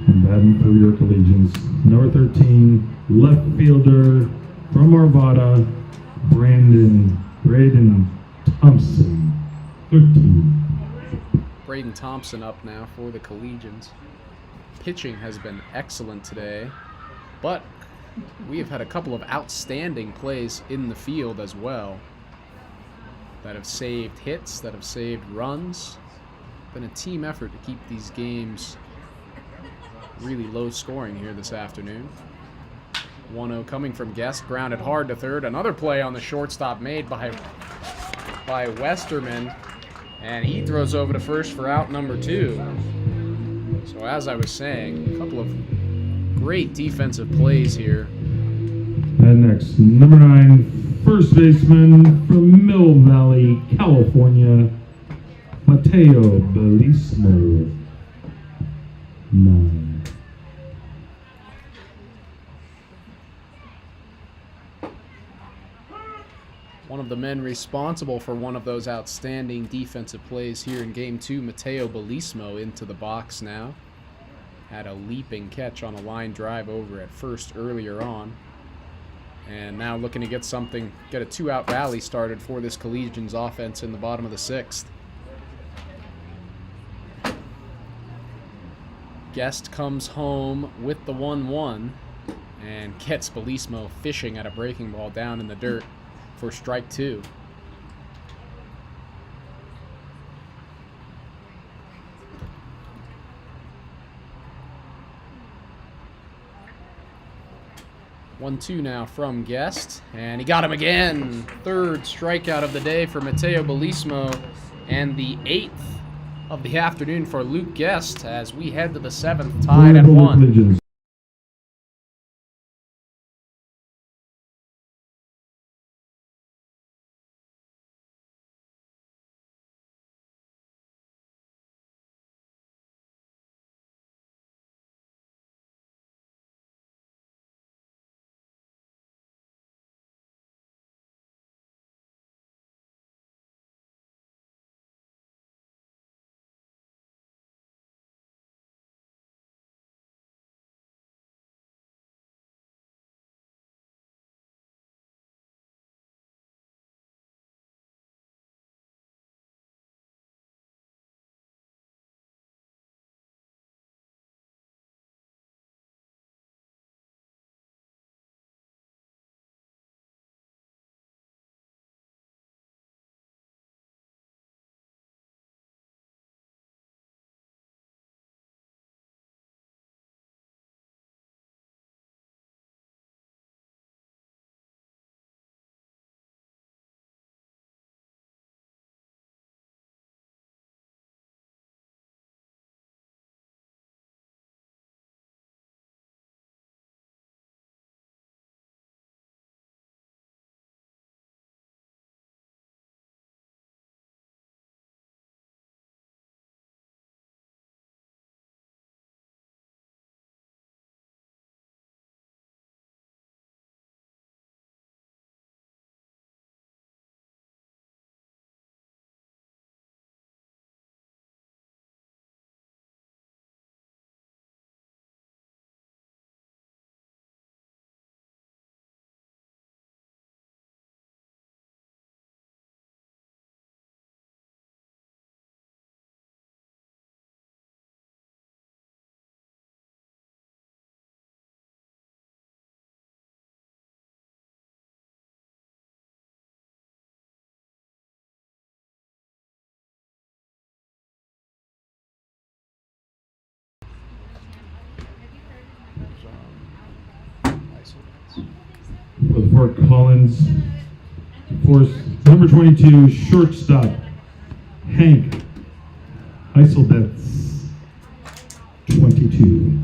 And batting for your Collegians, number 13, left fielder from Arvada, Braden Thompson, 13. Braden Thompson up now for the Collegians. Pitching has been excellent today, but we have had a couple of outstanding plays in the field as well that have saved hits, that have saved runs. Been a team effort to keep these games really low scoring here this afternoon. 1-0 coming from Guest, grounded hard to third. Another play on the shortstop made by Westerman, and he throws over to first for out number 2. So as I was saying, a couple of great defensive plays here. And next, number 9, first baseman from Mill Valley, California, Mateo Belismo, 9. One of the men responsible for one of those outstanding defensive plays here in Game 2, Mateo Belismo, into the box now. Had a leaping catch on a line drive over at first earlier on. And now looking to get a 2-out rally started for this Collegians offense in the bottom of the 6th. Guest comes home with the 1-1 and gets Belismo fishing at a breaking ball down in the dirt for strike 2. One, 2 now from Guest, and he got him again. Third strikeout of the day for Mateo Belismo, and the 8th of the afternoon for Luke Guest as we head to the 7th, tied at 1. For the Fort Collins Force, number 22, shortstop, Hank Heiselbetz, 22.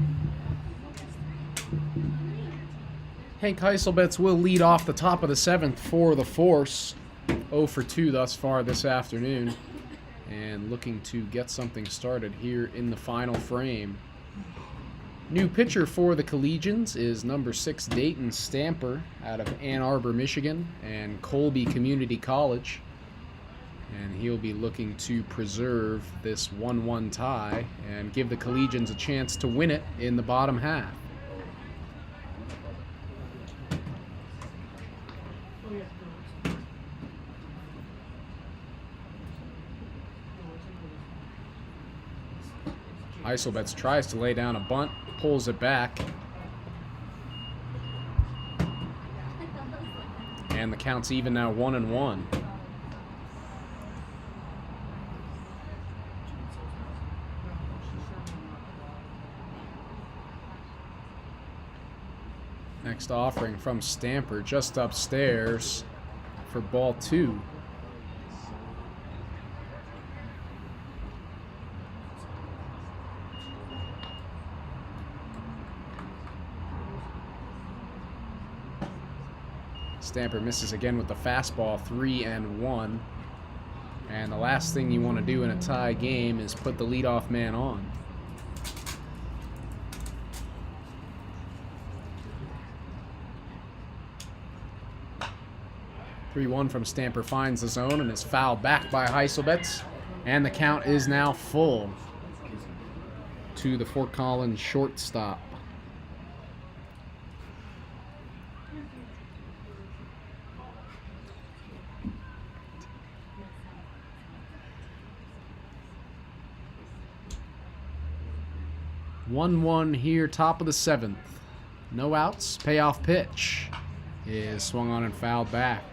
Hank Heiselbetz will lead off the top of the 7th for the Force. 0 for 2 thus far this afternoon. And looking to get something started here in the final frame. New pitcher for the Collegians is number 6 Dayton Stamper out of Ann Arbor, Michigan, and Colby Community College. And he'll be looking to preserve this 1-1 tie and give the Collegians a chance to win it in the bottom half. Heiselbetz tries to lay down a bunt, pulls it back. And the count's even now 1-1. Next offering from Stamper just upstairs for ball 2. Stamper misses again with the fastball, 3-1. And the last thing you want to do in a tie game is put the leadoff man on. 3-1 from Stamper finds the zone and is fouled back by Heiselbetz. And the count is now full to the Fort Collins shortstop. One here, top of the 7th. No outs. Payoff pitch is swung on and fouled back.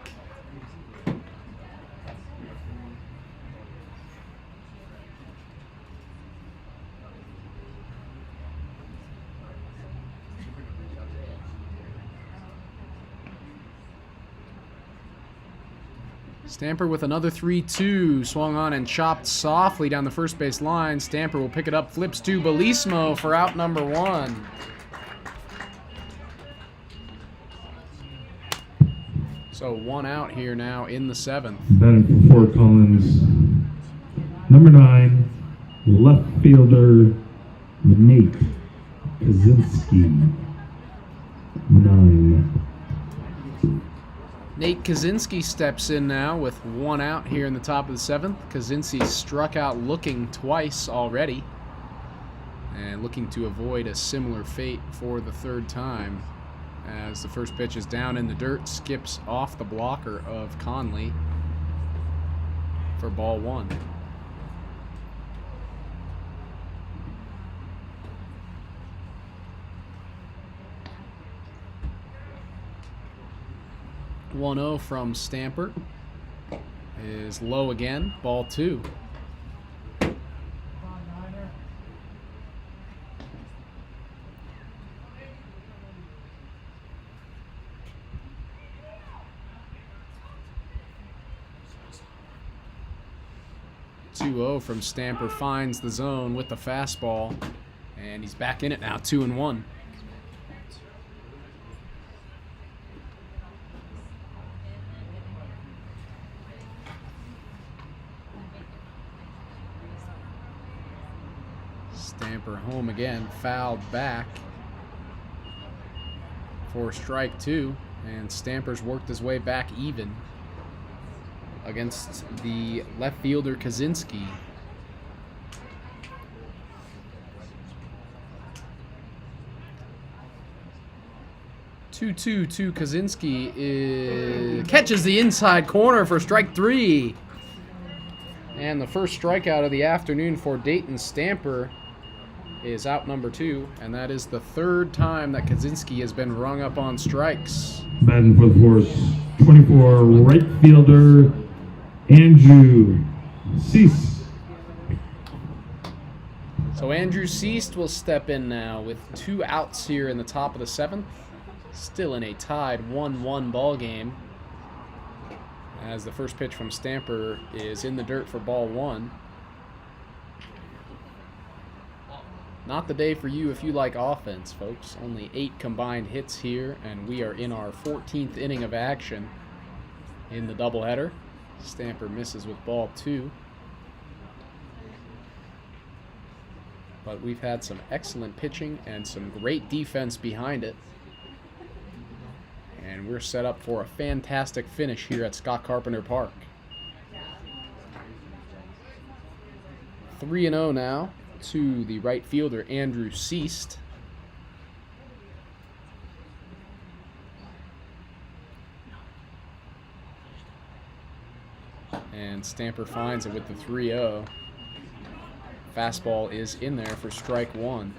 Stamper with another 3-2, swung on and chopped softly down the first base line. Stamper will pick it up, flips to Belismo for out number 1. So 1 out here now in the 7th. Batting for Fort Collins, number 9, left fielder Nate Kaczynski, 9. Nate Kaczynski steps in now with 1 out here in the top of the 7th. Kaczynski struck out looking twice already and looking to avoid a similar fate for the 3rd time as the first pitch is down in the dirt, skips off the blocker of Conley for ball 1. .1-0 from Stamper is low again, ball 2. .2-0 from Stamper finds the zone with the fastball, and he's back in it now, 2-1. Stamper home again, fouled back for strike 2, and Stamper's worked his way back even against the left fielder Kaczynski. Two to Kaczynski catches the inside corner for strike 3. And the first strikeout of the afternoon for Dayton Stamper is out number 2, and that is the 3rd time that Kaczynski has been rung up on strikes. Batting for the Force, 24, right fielder Andrew Cease. So Andrew Cease will step in now with 2 outs here in the top of the 7th. Still in a tied 1-1 ball game, as the first pitch from Stamper is in the dirt for ball 1. Not the day for you if you like offense, folks. Only 8 combined hits here, and we are in our 14th inning of action in the doubleheader. Stamper misses with ball 2. But we've had some excellent pitching and some great defense behind it. And we're set up for a fantastic finish here at Scott Carpenter Park. 3-0 now to the right fielder, Andrew Seast. And Stamper finds it with the 3-0. Fastball is in there for strike 1.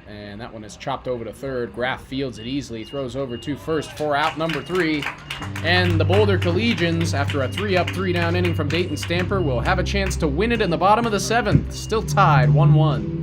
And that one is chopped over to third. Graff fields it easily, throws over to first for out number 3. And the Boulder Collegians, after a 3-up, 3-down inning from Dayton Stamper, will have a chance to win it in the bottom of the 7th. Still tied 1-1.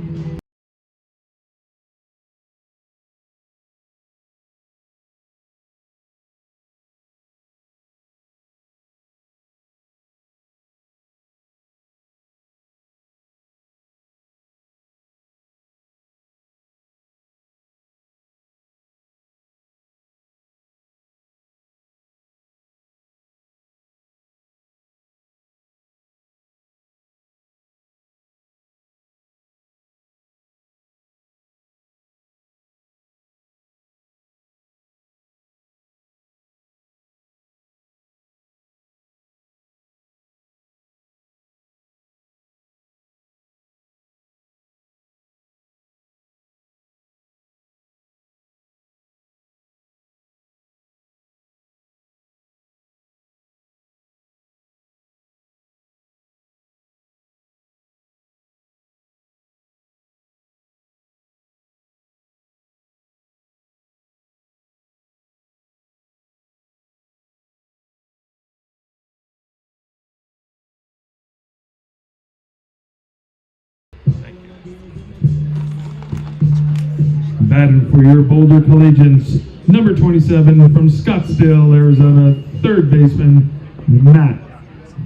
Batting for your Boulder Collegians, number 27 from Scottsdale, Arizona, third baseman, Matt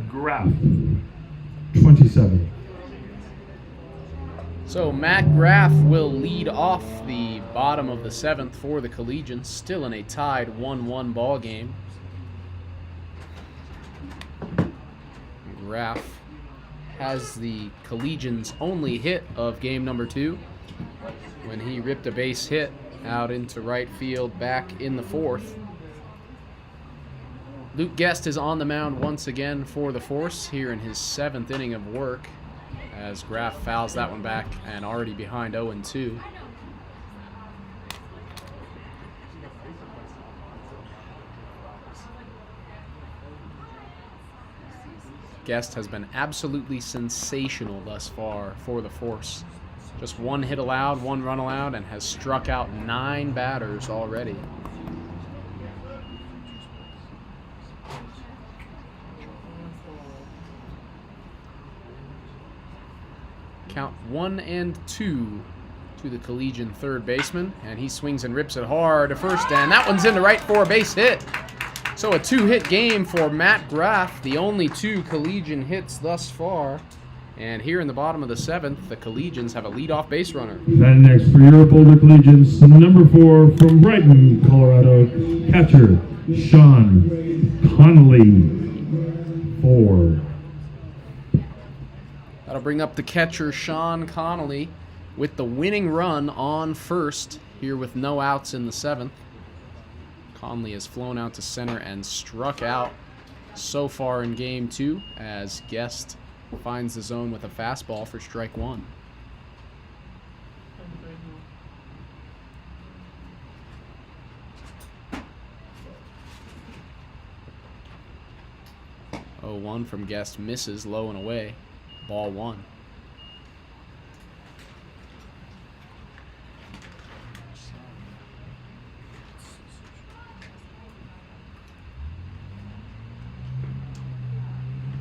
Graff, 27. So Matt Graff will lead off the bottom of the 7th for the Collegians, still in a tied 1-1 ball game. Graff has the Collegians' only hit of game number 2 when he ripped a base hit out into right field back in the 4th. Luke Guest is on the mound once again for the Force here in his 7th inning of work, as Graff fouls that one back and already behind 0-2. Guest has been absolutely sensational thus far for the Force. Just 1 hit allowed, 1 run allowed, and has struck out 9 batters already. Count 1-2 to the Collegian third baseman, and he swings and rips it hard to first, and that one's into right for a base hit. So a 2-hit game for Matt Graff, the only 2 Collegian hits thus far. And here in the bottom of the 7th, the Collegians have a leadoff base runner. And next for your Boulder Collegians, number 4 from Brighton, Colorado, catcher Sean Connolly, 4. That'll bring up the catcher Sean Connolly with the winning run on first here with no outs in the 7th. Conley has flown out to center and struck out so far in game 2 as Guest finds the zone with a fastball for strike 1. Oh, 1 from Guest misses low and away. Ball 1.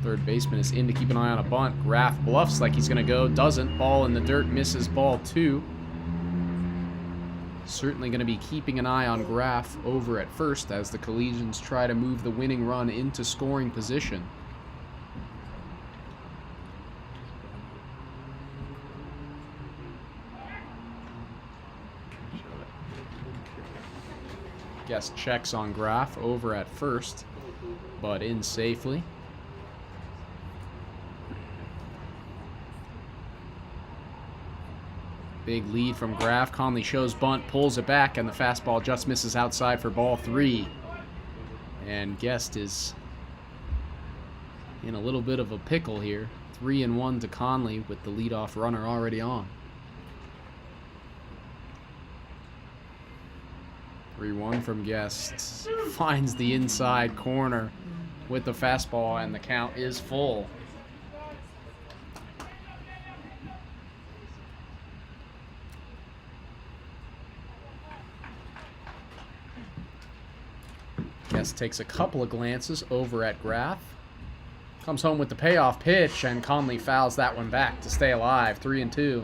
Third baseman is in to keep an eye on a bunt. Graff bluffs like he's going to go. Doesn't. Ball in the dirt. Misses ball 2. Certainly going to be keeping an eye on Graff over at first as the Collegians try to move the winning run into scoring position. Guest checks on Graff over at first, but in safely. Big lead from Graff. Conley shows bunt, pulls it back, and the fastball just misses outside for ball 3. And Guest is in a little bit of a pickle here. 3-1 to Conley with the leadoff runner already on. 3-1 from Guest. Finds the inside corner with the fastball, and the count is full. Guest takes a couple of glances over at Graff. Comes home with the payoff pitch, and Conley fouls that one back to stay alive. 3-2.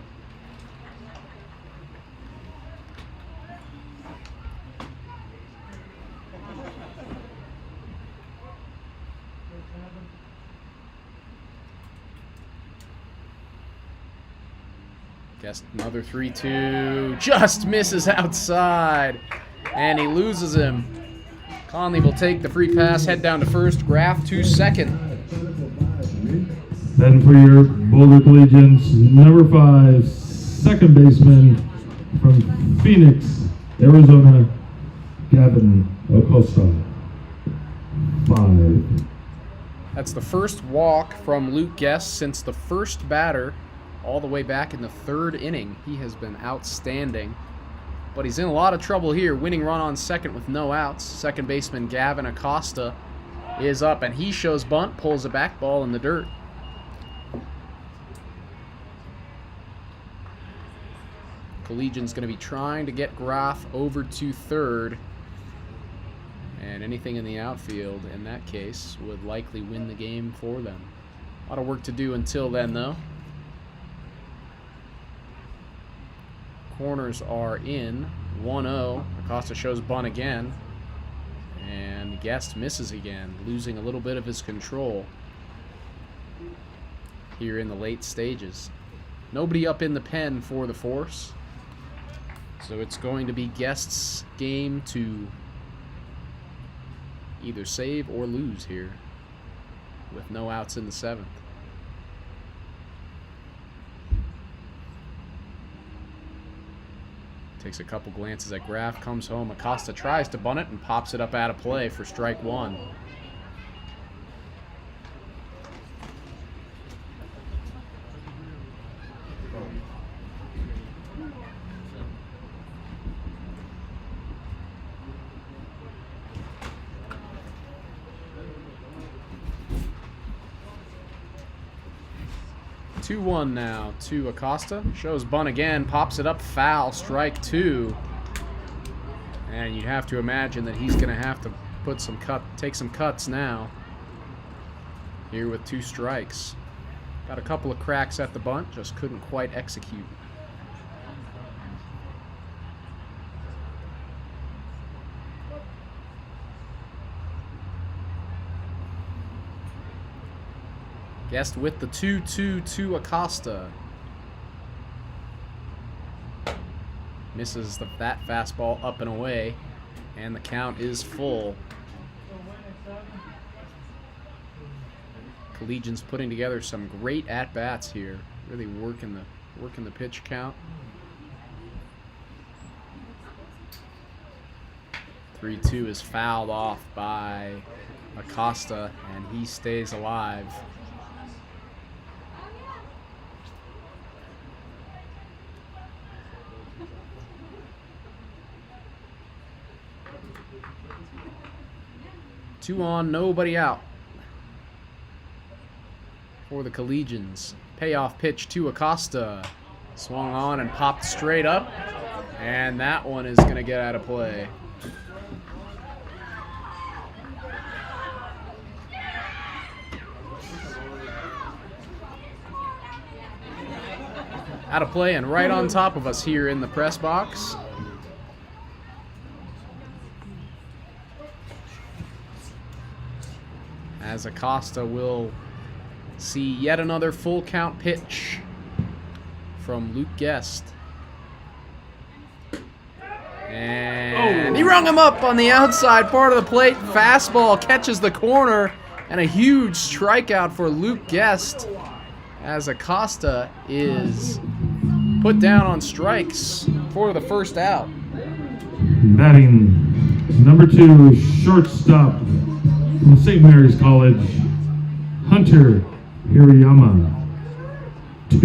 Guest another 3-2. Just misses outside, and he loses him. Conley will take the free pass, head down to first. Graff to second. Then for your Boulder Collegians, number 5, second baseman from Phoenix, Arizona, Gavin Acosta. 5. That's the first walk from Luke Guest since the first batter all the way back in the 3rd inning. He has been outstanding. But he's in a lot of trouble here. Winning run on second with no outs. Second baseman Gavin Acosta is up, and he shows bunt, pulls a back, ball in the dirt. Collegian's going to be trying to get Graff over to third. And anything in the outfield, in that case, would likely win the game for them. A lot of work to do until then, though. Corners are in. 1-0. Acosta shows bunt again. And Guest misses again, losing a little bit of his control here in the late stages. Nobody up in the pen for the Force. So it's going to be Guest's game to either save or lose here with no outs in the 7th. Takes a couple glances at Graff, comes home. Acosta tries to bunt it and pops it up out of play for strike 1. Two-1 now to Acosta. Shows bunt again, pops it up, foul, strike 2. And you'd have to imagine that he's going to have to take some cuts now. Here with 2 strikes. Got a couple of cracks at the bunt, just couldn't quite execute. Guest with the 2-2 to Acosta. Misses that fastball up and away, and the count is full. Collegians putting together some great at-bats here, really working the pitch count. 3-2 is fouled off by Acosta, and he stays alive. Two on, nobody out for the Collegians. Payoff pitch to Acosta. Swung on and popped straight up. And that one is going to get out of play. Out of play and right on top of us here in the press box. As Acosta will see yet another full count pitch from Luke Guest. And he rung him up on the outside part of the plate. Fastball catches the corner, and a huge strikeout for Luke Guest as Acosta is put down on strikes for the first out. Batting number 2, shortstop from St. Mary's College, Hunter Hirayama, 2.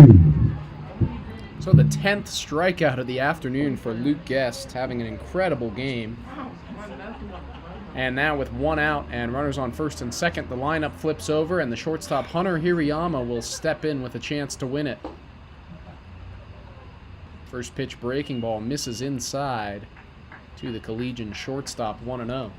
So the 10th strikeout of the afternoon for Luke Guest, having an incredible game. And now with 1 out and runners on first and second, the lineup flips over and the shortstop Hunter Hirayama will step in with a chance to win it. First pitch breaking ball misses inside to the Collegian shortstop, 1-0.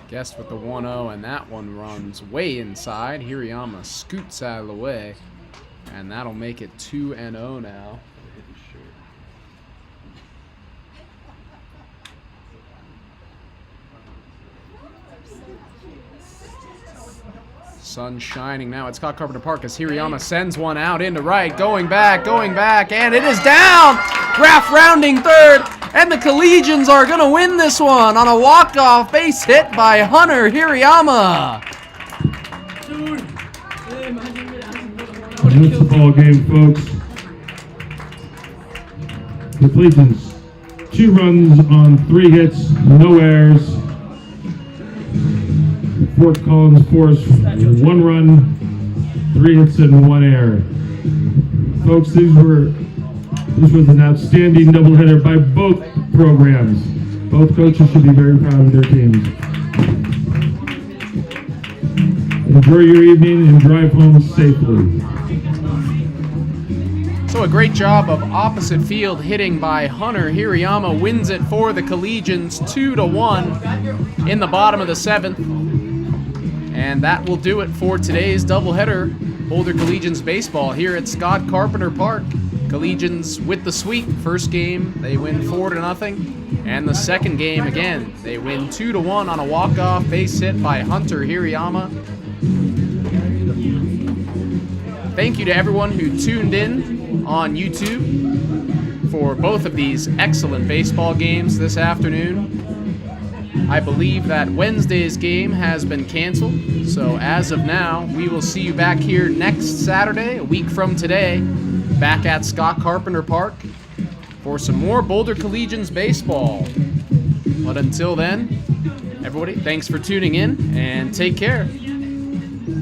Guest with the 1-0, and that one runs way inside. Hirayama scoots out of the way, and that'll make it 2-0 now. Sun shining now at Scott Carpenter Park as Hirayama sends one out into right, going back, and it is down! Raff rounding third, and the Collegians are going to win this one on a walk-off base hit by Hunter Hirayama. That's the ball game, folks. The Collegians, 2 runs on 3 hits, no errors. Fort Collins Force, 1 run, 3 hits and 1 error. Folks, this was an outstanding doubleheader by both programs. Both coaches should be very proud of their teams. Enjoy your evening and drive home safely. So a great job of opposite field hitting by Hunter Hirayama wins it for the Collegians 2-1 in the bottom of the 7th. And that will do it for today's doubleheader. Boulder Collegians baseball here at Scott Carpenter Park. Collegians with the sweep. First game, they win 4-0. And the second game, again, they win 2-1 on a walk-off base hit by Hunter Hirayama. Thank you to everyone who tuned in on YouTube for both of these excellent baseball games this afternoon. I believe that Wednesday's game has been canceled, so as of now, we will see you back here next Saturday, a week from today, back at Scott Carpenter Park for some more Boulder Collegians baseball. But until then, everybody, thanks for tuning in, and take care.